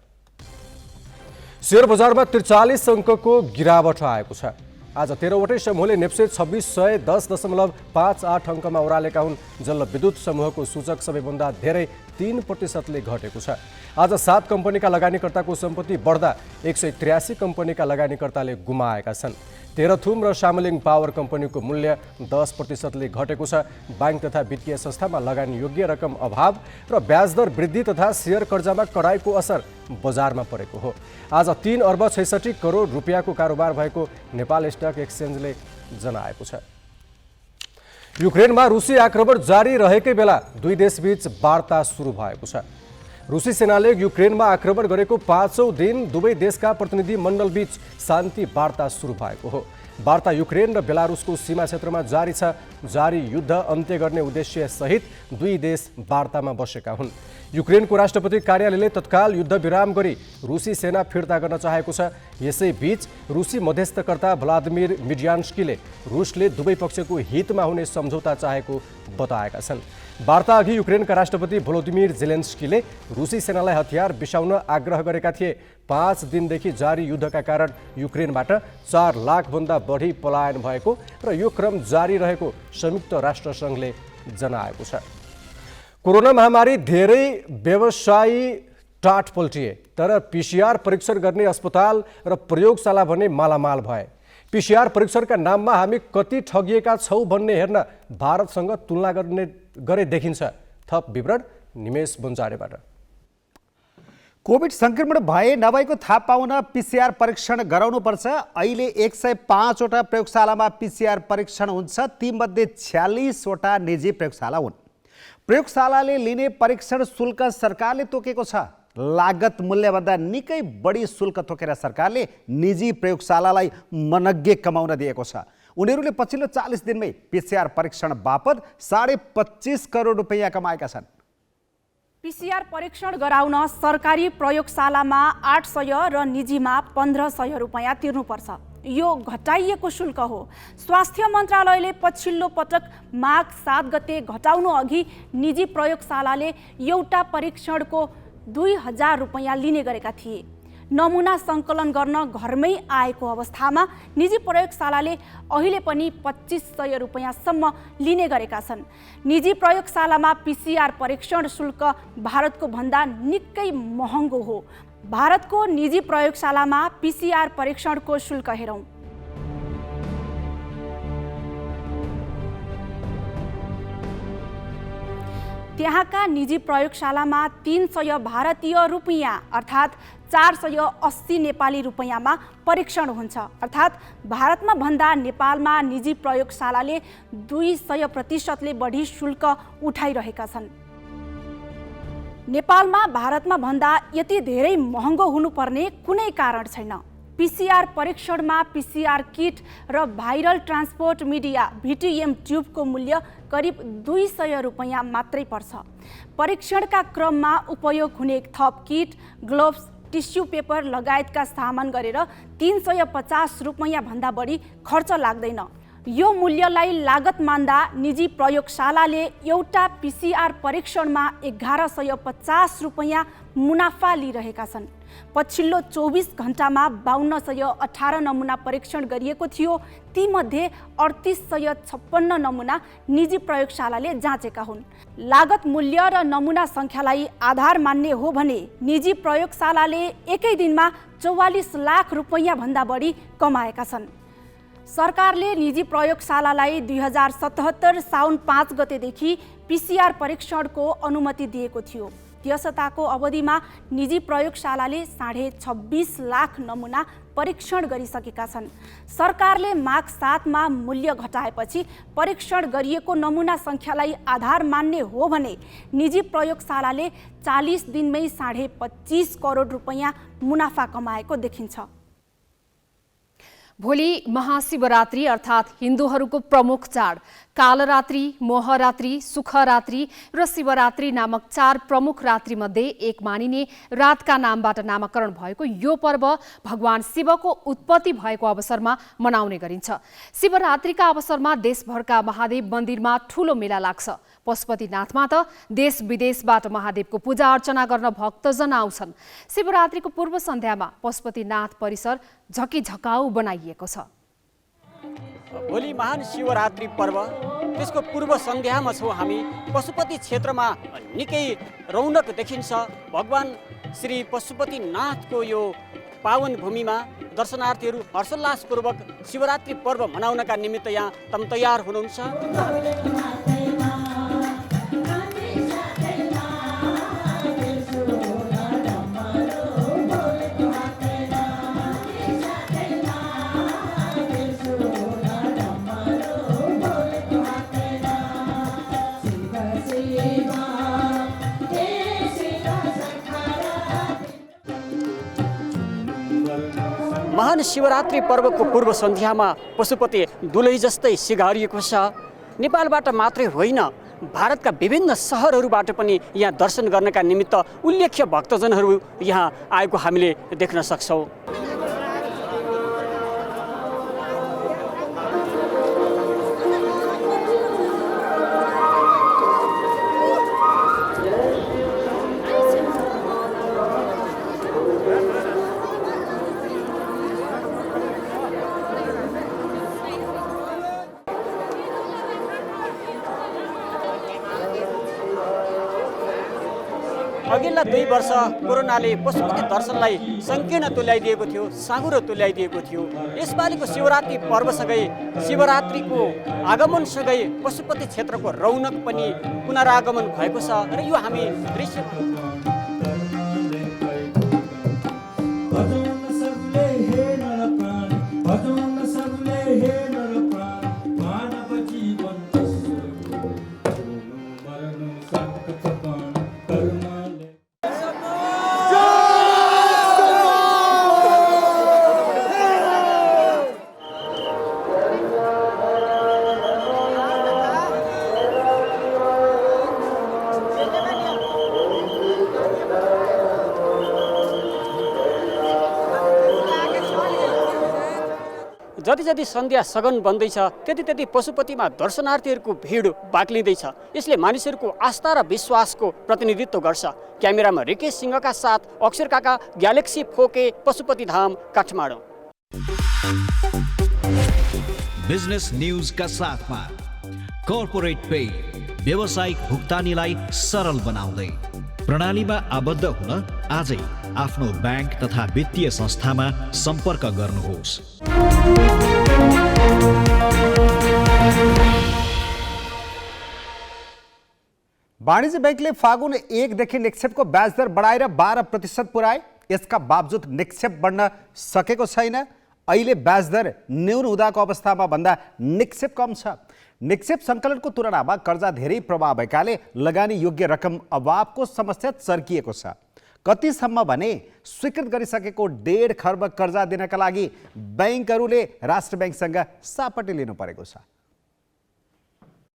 शेयर बजारमा 43 अङ्कको गिरावट आएको छ। आज 13वटै समूहले नेप्से 2610.58 अङ्कमा ओह्रालेका हुन्। जलविद्युत समूहको सूचक सबैभन्दा धेरै 3%ले घटेको छ। आज 7 कम्पनीका लगानीकर्ताको सम्पत्ति बढ्दा 183 कम्पनीका लगानीकर्ताले गुमाएका छन्। तेह्रथुम र सामलिङ पावर कम्पनीको मूल्य 10%ले घटेको छ। बैंक तथा वित्तीय संस्थामा लगानी योग्य रकम अभाव र ब्याजदर वृद्धि तथा शेयर कर्जामा कडाइको असर बजारमा परेको हो। आज 3 अर्ब 66 करोड रुपियाँको कारोबार भएको नेपाल स्टक एक्सचेन्जले जनाएको छ। युक्रेनमा रुसी आक्रमण जारी रहेकै बेला दुई देशबीच वार्ता सुरु भएको छ। रुसी सेनाले युक्रेनमा आक्रमण गरेको 5औं दिन दुवै देशका प्रतिनिधि मण्डलबीच शान्ति वार्ता सुरु भएको हो। वार्ता युक्रेन र बेलारुसको सीमा क्षेत्रमा जारी छ। जारी युद्ध अन्त्य गर्ने उद्देश्य सहित दुई देश वार्तामा बसेका हुन्। युक्रेनको राष्ट्रपति कार्यालयले तत्काल युद्ध विराम गरी रुसी सेना फिर्ता गर्न चाहेको छ। यसैबीच रुसी मध्यस्थकर्ता भ्लादिमिर मिडियान्स्कीले रुसले दुवै पक्षको हितमा हुने सम्झौता चाहेको बताएका छन्। वार्ता अघि युक्रेनका राष्ट्रपति भोलोदिमिर जेलेन्स्कीले रुसी सेनालाई हतियार बिसाउन आग्रह गरेका थिए। 5 दिनदेखि जारी युद्धका कारण युक्रेनबाट 4 लाखभन्दा बढी पलायन भएको र यो क्रम जारी रहेको संयुक्त राष्ट्रसङ्घले जनाएको छ। कोरोना महामारी धेरै व्यवसायी टाट पल्टिए, तर पीसीआर परीक्षण गर्ने अस्पताल र प्रयोगशाला भने मालामाल भए। पीसीआर परीक्षणका नाममा हामी कति ठगिएका छौँ भन्ने हेर्न भारतसँग तुलना गरे देखिन्छ। थप विवरण निमेश बन्जारेबाट। कोभिड संक्रमण भए नभएको थाहा पाउन पीसीआर परीक्षण गराउनुपर्छ। अहिले 105 वटा प्रयोगशालामा पीसीआर परीक्षण हुन्छ। तीमध्ये 46 वटा निजी प्रयोगशाला हुन्। प्रयोगशालाले लिने परीक्षण शुल्क सरकारले तोकेको छ। लागत मूल्यभन्दा निकै बढी शुल्क तोकेर सरकारले निजी प्रयोगशालालाई मनग्गे कमाउन दिएको छ। उनीहरूले पछिल्लो 40 दिनमै पीसीआर परीक्षण बापत 25.5 करोड रुपैयाँ कमाएका छन्। पीसीआर परीक्षण गराउन सरकारी प्रयोगशालामा 800 र निजीमा 1500 रुपैयाँ तिर्नुपर्छ। यो घटाइएको शुल्क हो। स्वास्थ्य मन्त्रालयले पछिल्लो पटक माघ 7 गते घटाउनु अघि निजी प्रयोगशालाले एउटा परीक्षणको 2000 रुपैयाँ लिने गरेका थिए। नमुना सङ्कलन गर्न घरमै आएको अवस्थामा निजी प्रयोगशालाले अहिले पनि 2500 रुपैयाँसम्म लिने गरेका छन्। निजी प्रयोगशालामा पीसीआर परीक्षण शुल्क भारतको भन्दा निकै महँगो हो। भारतको निजी प्रयोगशालामा पीसीआर परीक्षणको शुल्क हेरौँ। त्यहाँका निजी प्रयोगशालामा 300 भारतीय रुपैयाँ अर्थात् 480 नेपाली रुपैयाँमा परीक्षण हुन्छ। अर्थात् भारतमा भन्दा नेपालमा निजी प्रयोगशालाले 200% बढी शुल्क उठाइरहेका छन्। नेपालमा भारतमा भन्दा यति धेरै महँगो हुनुपर्ने कुनै कारण छैन। पीसीआर परीक्षणमा पीसीआर किट र भाइरल ट्रान्सपोर्ट मिडिया VTM ट्युबको मूल्य करिब 200 रुपैयाँ मात्रै पर्छ। परीक्षणका क्रममा उपयोग हुने थप किट, ग्लोभ्स, टिस्यु पेपर लगायतका सामान गरेर 350 रुपैयाँ भन्दा बढी खर्च लाग्दैन। यो मूल्यलाई लागत मान्दा निजी प्रयोगशालाले एउटा पीसीआर परीक्षणमा 1150 रुपैयाँ मुनाफा लिइरहेका छन्। पछिल्लो 24 घण्टामा 5218 नमुना परीक्षण गरिएको थियो। तीमध्ये 3856 नमुना निजी प्रयोगशालाले जाँचेका हुन्। लागत मूल्य र नमुना सङ्ख्यालाई आधार मान्ने हो भने निजी प्रयोगशालाले एकै दिनमा 44 लाख रुपैयाँ भन्दा बढी कमाएका छन्। सरकारले निजी प्रयोगशालालाई 2077 साउन 5 गतेदेखि पीसीआर परीक्षणको अनुमति दिएको थियो। त्यसताको अवधिमा निजी प्रयोगशालाले 26.5 लाख नमुना परीक्षण गरिसकेका छन्। सरकारले माघ 7 मा मूल्य घटाएपछि परीक्षण गरिएको नमुना सङ्ख्यालाई आधार मान्ने हो भने निजी प्रयोगशालाले 40 दिनमै 25.5 करोड रुपैयाँ मुनाफा कमाएको देखिन्छ। भोलि महाशिवरात्रि अर्थात् हिन्दूहरूको प्रमुख चाड कालरात्रि, मोहरात्रि, सुखरात्रि र शिवरात्रि नामक 4 प्रमुख रात्रिमध्ये एक मानिने रातका नामबाट नामाकरण भएको यो पर्व भगवान शिवको उत्पत्ति भएको अवसरमा मनाउने गरिन्छ। शिवरात्रिका अवसरमा देशभरका महादेव मन्दिरमा ठूलो मेला लाग्छ। पशुपतिनाथमा त देश विदेशबाट महादेवको पूजा अर्चना गर्न भक्तजन आउँछन्। शिवरात्रिको पूर्व सन्ध्यामा पशुपतिनाथ परिसर झकिझकाउ बनाइएको छ। भोलि महान शिवरात्रि पर्व, त्यसको पूर्व सन्ध्यामा छौँ हामी। पशुपति क्षेत्रमा निकै रौनक देखिन्छ। भगवान श्री पशुपतिनाथको यो पावन भूमिमा दर्शनार्थीहरू हर्षोल्लासपूर्वक शिवरात्रि पर्व मनाउनका निमित्त यहाँ तयार हुनुहुन्छ। महान शिवरात्रि पर्वको पूर्व सन्ध्यामा पशुपति दुलै जस्तै सिगारिएको छ। नेपालबाट मात्रै होइन, भारतका विभिन्न सहरहरूबाट पनि यहाँ दर्शन गर्नका निमित्त उल्लेख्य भक्तजनहरू यहाँ आएको हामीले देख्न सक्छौँ। अघिल्ला 2 वर्ष कोरोनाले पशुपति दर्शनलाई सङ्कीर्ण तुल्याइदिएको थियो, साँघुरो तुल्याइदिएको थियो। यसपालिको शिवरात्रि पर्वसँगै शिवरात्रिको आगमनसँगै पशुपति क्षेत्रको रौनक पनि पुनरागमन भएको छ र यो हामी दृश्य जति सन्ध्या सघन बन्दैछ त्यति पशुपतिमा दर्शनार्थीहरूको भिड बाक्लिँदैछ। यसले मानिसहरूको आस्था र विश्वासको प्रतिनिधित्व गर्छ। क्यामेरामा रिकेश सिंहका साथ अक्षर काका, ग्यालेक्सी 4K, पशुपति धाम, काठमाडौँ। बिजनेस न्यूज का साथमा कर्पोरेट पे व्यावसायिक भुक्तानीलाई सरल बनाउँदै प्रणालीमा आबद्ध हुन आजै आफ्नो बैंक तथा वित्तीय संस्थामा सम्पर्क गर्नुहोस्। वाणिज्य बैंकले फागुन 1 देखि निक्षेपको ब्याज दर बढाएर 12% पुर्याए। यसका बावजुद निक्षेप बढ्न सकेको छैन। अहिले ब्याज दर न्यून हुँदाको अवस्थामा भन्दा निक्षेप कम छ। निक्षेप सङ्कलनको तुलनामा कर्जा धेरै प्रभाव भएकाले लगानी योग्य रकम अभावको समस्या चर्किएको छ। कतिसम्म भने स्वीकृत गरिसकेको 1.5 खर्ब कर्जा दिनका लागि बैंकहरूले राष्ट्र बैंकसँग सापटी लिनु परेको छ।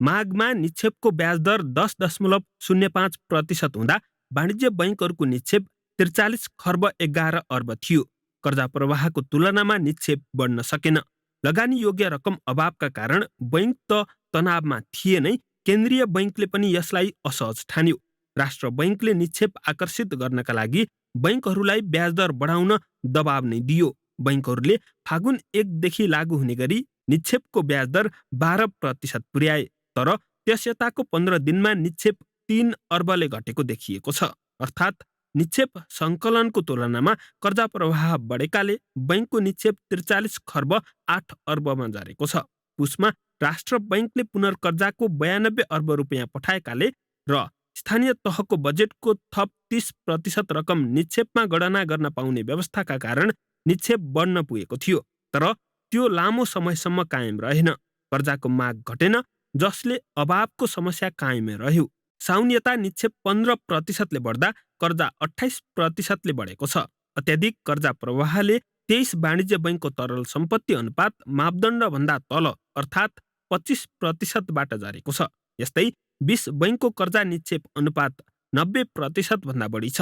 माघमा निक्षेपको ब्याज दर 10.05% हुँदा वाणिज्य बैंकहरूको निक्षेप 43 खर्ब 11 अर्ब थियो। कर्जा प्रवाहको तुलनामा निक्षेप बढ्न सकेन। लगानी योग्य रकम अभावका कारण बैंक त तनावमा थिए नै, केन्द्रीय बैंकले पनि यसलाई असहज ठान्यो। राष्ट्र बैंकले निक्षेप आकर्षित गर्नका लागि बैंकहरूलाई ब्याज दर बढाउन दबाव नै दियो। बैंकहरूले फागुन 1 देखि लागू हुने गरी निक्षेपको ब्याज दर 12% पुर्याए। तर त्यस यताको 15 दिनमा निक्षेप 3 अर्बले घटेको देखिएको छ। अर्थात् निक्षेप सङ्कलनको तुलनामा कर्जा प्रवाह बढेकाले बैंकको निक्षेप 43 खर्ब 8 अर्बमा झरेको छ। पुसमा राष्ट्र बैंकले पुनर्कर्जाको 92 अर्ब रुपियाँ पठाएकाले र स्थानीय तहको बजेटको थप 30% रकम निक्षेपमा गणना गर्न पाउने व्यवस्थाका कारण निक्षेप बढ्न पुगेको थियो। तर त्यो लामो समयसम्म कायम रहेन। कर्जाको माग घटेन, जसले अभावको समस्या कायमै रह्यो। साउन यता निक्षेप 15%ले बढ्दा कर्जा 28%ले बढेको छ। अत्याधिक कर्जा प्रवाहले 23 वाणिज्य बैंकको तरल सम्पत्ति अनुपात मापदण्डभन्दा तल अर्थात् 25% झरेको छ। यस्तै 20 बैंकको कर्जा निक्षेप अनुपात 90% भन्दा बढी छ।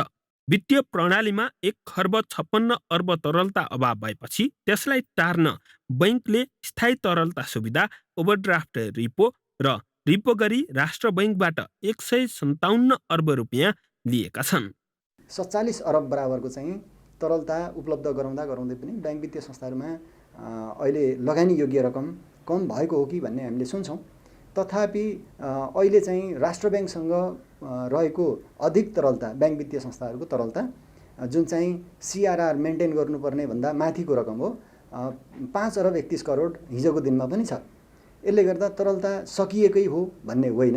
वित्तीय प्रणालीमा 1 खर्ब 56 अर्ब तरलता अभाव भएपछि त्यसलाई टार्न बैंकले स्थायी तरलता सुविधा, ओभरड्राफ्ट रिपो र रिपो गरी राष्ट्र बैंकबाट 157 अर्ब रुपियाँ लिएका छन्। 47 अरब बराबरको चाहिँ तरलता उपलब्ध गराउँदै पनि बैंक वित्तीय संस्थाहरूमा अहिले लगानी योग्य रकम कम भएको हो कि भन्ने हामीले सुन्छौँ। तथापि अहिले चाहिँ राष्ट्र बैंकसँग रहेको अधिक तरलता, बैंक वित्तीय संस्थाहरूको तरलता जुन चाहिँ CRR मेन्टेन गर्नुपर्ने भन्दा माथिको रकम हो, 5 अरब 31 करोड हिजोको दिनमा पनि छ। यसले गर्दा तरलता सकिएकै हो भन्ने होइन।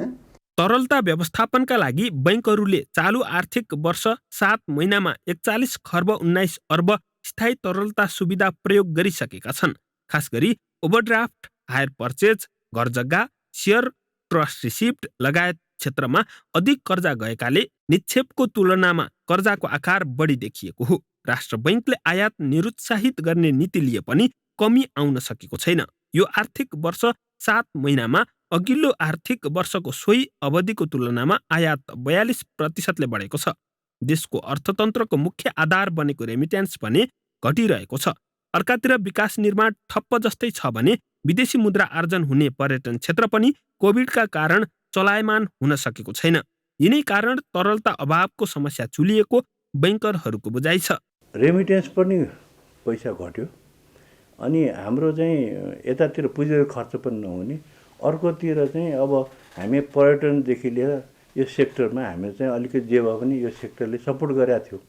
तरलता व्यवस्थापनका लागि बैंकहरूले चालु आर्थिक वर्ष 7 महिनामा 41 खर्ब 19 अर्ब स्थायी तरलता सुविधा प्रयोग गरिसकेका छन्। खास गरी ओभरड्राफ्ट, हायर पर्चेज, घर जग्गा, शेयर, ट्रस्ट रिसिप्ट लगायत क्षेत्रमा अधिक कर्जा गएकाले निक्षेपको तुलनामा कर्जाको आकार बढी देखिएको हो। राष्ट्र बैंकले आयात निरुत्साहित गर्ने नीति लिए पनि कमी आउन सकेको छैन। यो आर्थिक वर्ष 7 महिनामा अघिल्लो आर्थिक वर्षको सोही अवधिको तुलनामा आयात 42% बढेको छ। देशको अर्थतन्त्रको मुख्य आधार बनेको रेमिट्यान्स भने घटिरहेको छ। अर्कातिर विकास निर्माण ठप्प जस्तै छ भने विदेशी मुद्रा आर्जन हुने पर्यटन क्षेत्र पनि कोभिडका कारण चलायमान हुन सकेको छैन। यिनै कारण तरलता अभावको समस्या चुलिएको बैंकरहरूको बुझाइ छ। रेमिटेन्स पनि पैसा घट्यो अनि हाम्रो चाहिँ यतातिर पुँजी खर्च पनि नहुने, अर्कोतिर चाहिँ अब हामी पर्यटनदेखि लिएर यो सेक्टरमा हामी चाहिँ अलिकति जे भए पनि यो सेक्टरले सपोर्ट गरेको थियो।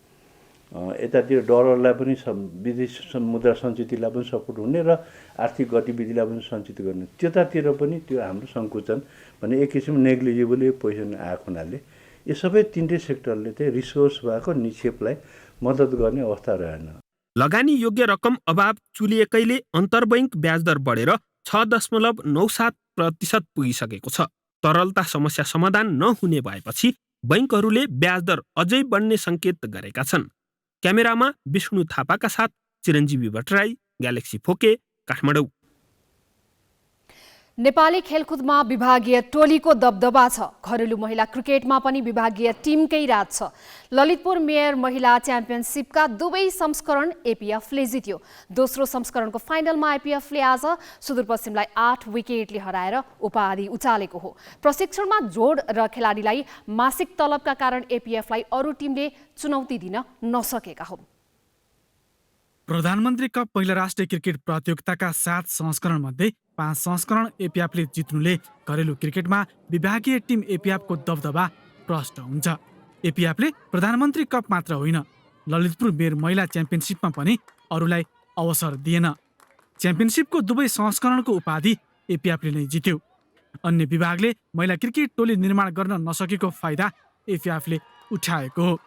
यतातिर डलरलाई पनि विदेशी मुद्रा सञ्चितलाई पनि सपोर्ट हुने र आर्थिक गतिविधिलाई पनि सञ्चित गर्ने, त्यतातिर पनि त्यो हाम्रो सङ्कुचन भने एक किसिम नेग्लिजिबल पोजिसन आएको हुनाले यो सबै तीनटै सेक्टरले चाहिँ रिसोर्स भएको निक्षेपलाई मद्दत गर्ने अवस्था रहेन। लगानी योग्य रकम अभाव चुलिएकैले अन्तर्बैङ्क ब्याजदर बढेर 6.97% पुगिसकेको छ। तरलता समस्या समाधान नहुने भएपछि बैंकहरूले ब्याजदर अझै बढ्ने सङ्केत गरेका छन्। क्यामेरामा विष्णु थापाका साथ चिरञ्जीवी भट्टराई, ग्यालेक्सी फोके, काठमाडौँ। नेपाली खेलकुदमा विभागीय टोलीको दबदबा छ। घरेलु महिला क्रिकेटमा पनि विभागीय टिमकै राज छ। ललितपुर मेयर महिला च्याम्पियनसिपका दुवै संस्करण एपीएफले जित्यो। दोस्रो संस्करणको फाइनलमा एपीएफले आज सुदूरपश्चिमलाई 8 विकेटले हराएर उपाधि उचालेको हो। प्रशिक्षणमा जोड र खेलाडीलाई मासिक तलबका कारण एपीएफलाई अरू टिमले चुनौती दिन नसकेका हुन्। प्रधानमन्त्री कप महिला राष्ट्रिय क्रिकेट प्रतियोगिताका 7 संस्करणमध्ये 5 संस्करण एपीएफले जित्नुले घरेलु क्रिकेटमा विभागीय टिम एपीएफको दबदबा प्रष्ट हुन्छ। एपीएफले प्रधानमन्त्री कप मात्र होइन, ललितपुर मेयर महिला च्याम्पियनसिपमा पनि अरूलाई अवसर दिएन। च्याम्पियनसिपको दुवै संस्करणको उपाधि एपीएफले नै जित्यो। अन्य विभागले महिला क्रिकेट टोली निर्माण गर्न नसकेको फाइदा एपीएफले उठाएको हो।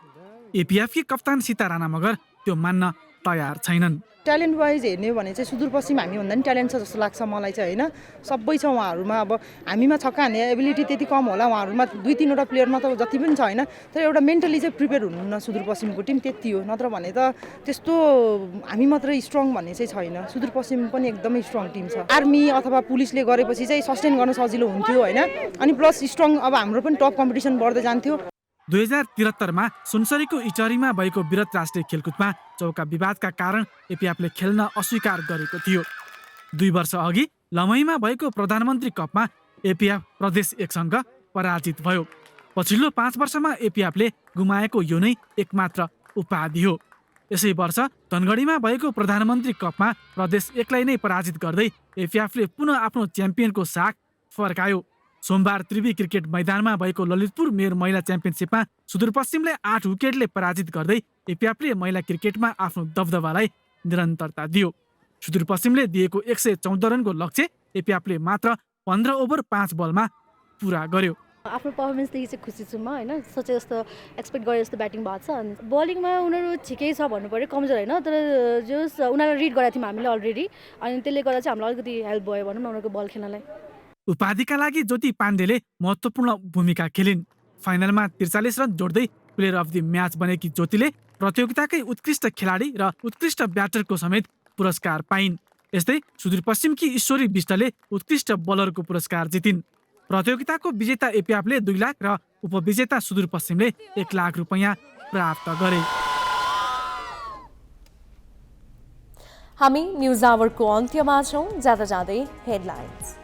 एपीएफकी कप्तान सीता राणा मगर त्यो मान्न तयार छैनन्। ट्यालेन्ट वाइज हेर्ने भने चाहिँ सुदूरपश्चिम हामीभन्दा नि ट्यालेन्ट छ जस्तो लाग्छ मलाई चाहिँ होइन। सबै छ उहाँहरूमा। अब हामीमा छक्का हान्ने एबिलिटी त्यति कम होला, उहाँहरूमा 2-3वटा प्लेयरमा त जति पनि छ होइन। तर एउटा मेन्टली चाहिँ प्रिपेयर हुनुहुन्न सुदूरपश्चिमको टिम, त्यति हो। नत्र भने त त्यस्तो हामी मात्रै स्ट्रङ भन्ने चाहिँ छैन। सुदूरपश्चिम पनि एकदमै स्ट्रङ टिम छ। आर्मी अथवा पुलिसले गरेपछि चाहिँ सस्टेन गर्न सजिलो हुन्थ्यो होइन। अनि प्लस स्ट्रङ अब हाम्रो पनि टप कम्पिटिसन बढ्दै जान्थ्यो। 2073मा सुनसरीको इचरीमा भएको विरत राष्ट्रिय खेलकुदमा चौका विवादका कारण एपीएफले खेल्न अस्वीकार गरेको थियो। 2 वर्ष अघि लमैमा भएको प्रधानमन्त्री कपमा एपीएफ प्रदेश 1सँग पराजित भयो। पछिल्लो 5 वर्षमा एपीएफले गुमाएको यो नै एकमात्र उपाधि हो। यसै वर्ष धनगढीमा भएको प्रधानमन्त्री कपमा प्रदेश 1लाई नै पराजित गर्दै एपीएफले पुनः आफ्नो च्याम्पियनको साख फर्कायो। सोमबार त्रिवी क्रिकेट मैदानमा भएको ललितपुर मेयर महिला च्याम्पियनसिपमा सुदूरपश्चिमले 8 विकेटले पराजित गर्दै एपीएफले महिला क्रिकेटमा आफ्नो दबदबालाई निरन्तरता दियो। सुदूरपश्चिमले दिएको 114 रनको लक्ष्य एपीएफले मात्र 15 ओभर 5 बलमा पुरा गर्यो। आफ्नो पर्फर्मेन्सदेखि चाहिँ खुसी छु म होइन। सोचे जस्तो एक्सपेक्ट गरे जस्तो ब्याटिङ भएको छ। अनि बलिङमा उनीहरू ठिकै छ भन्नु पऱ्यो, कमजोर होइन। तर जस उनीहरूलाई रिड गरेको थियौँ हामीले अलरेडी, अनि त्यसले गर्दा चाहिँ हामीलाई अलिकति हेल्प भयो भनौँ न उनीहरूको बल खेल्नलाई। उपाधिका लागि ज्योति पाण्डेले महत्त्वपूर्ण भूमिका खेलिन्। फाइनलमा 43 रन जोड्दै प्लेयर अफ द म्याच बनेकी ज्योतिले प्रतियोगिताकै उत्कृष्ट खेलाडी र उत्कृष्ट ब्याटरको समेत पुरस्कार पाइन्। यस्तै सुदूरपश्चिमकी ईश्वरी विष्टले उत्कृष्ट बलरको पुरस्कार जितिन्। प्रतियोगिताको विजेता एपिएफले 2 लाख र उपविजेता सुदूरपश्चिमले 1 लाख रुपैयाँ प्राप्त गरे। हामी न्युज आवरको अन्त्यमा छौँ। जाँदा जाँदै हेडलाइन्स।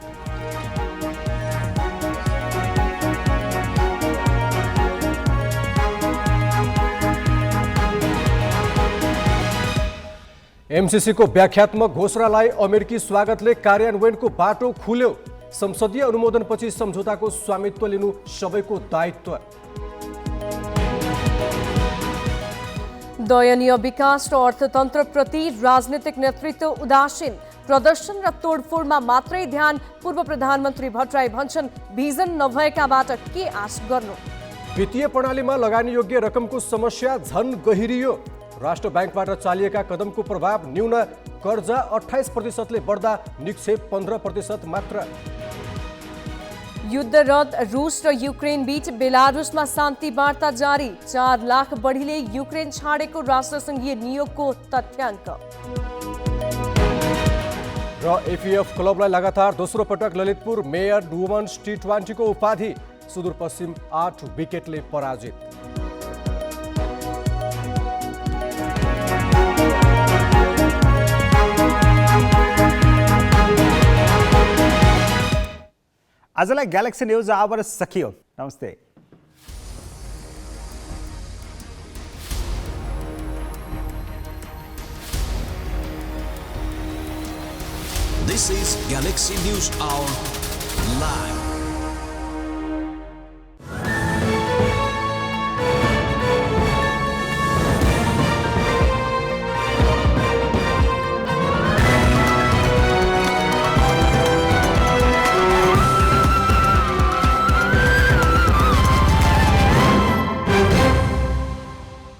एमसीसीको व्याख्यात्मक घोषणालाई अमेरिकी स्वागतले कार्यान्वयनको बाटो खुल्यो। संसदीय अनुमोदनपछि सम्झौताको स्वामित्व लिनु सबैको दायित्व। दयनीय विकास र अर्थतन्त्रप्रति राजनीतिक नेतृत्व उदासीन, प्रदर्शन र तोडफोडमा मात्रै ध्यान। पूर्व प्रधानमन्त्री भट्टराई भन्छन् भिजन नभएकाबाट के आश गर्नु। वित्तीय प्रणालीमा लगानी योग्य रकमको समस्या झन गहिरियो। राष्ट्र ब्याङ्कबाट चालिएका कदमको प्रभाव न्यून, कर्जा 28%ले बढ्दा निक्षेप 15% मात्र। युद्धरत रूस र युक्रेन बीच बेलारुसमा शान्ति वार्ता जारी। 4 लाख बढीले युक्रेन छाडेको राष्ट्रसङ्घीय नियोगको तथ्याङ्क। र एफएफ क्लबलाई लगातार दोस्रो पटक ललितपुर मेयर वुमन्स T20 को उपाधि। सुदूरपश्चिम 8 विकेटले पराजित। आजलाई ग्यालेक्सी न्यूज आवर सकियो। नमस्ते। This is Galaxy News Hour live.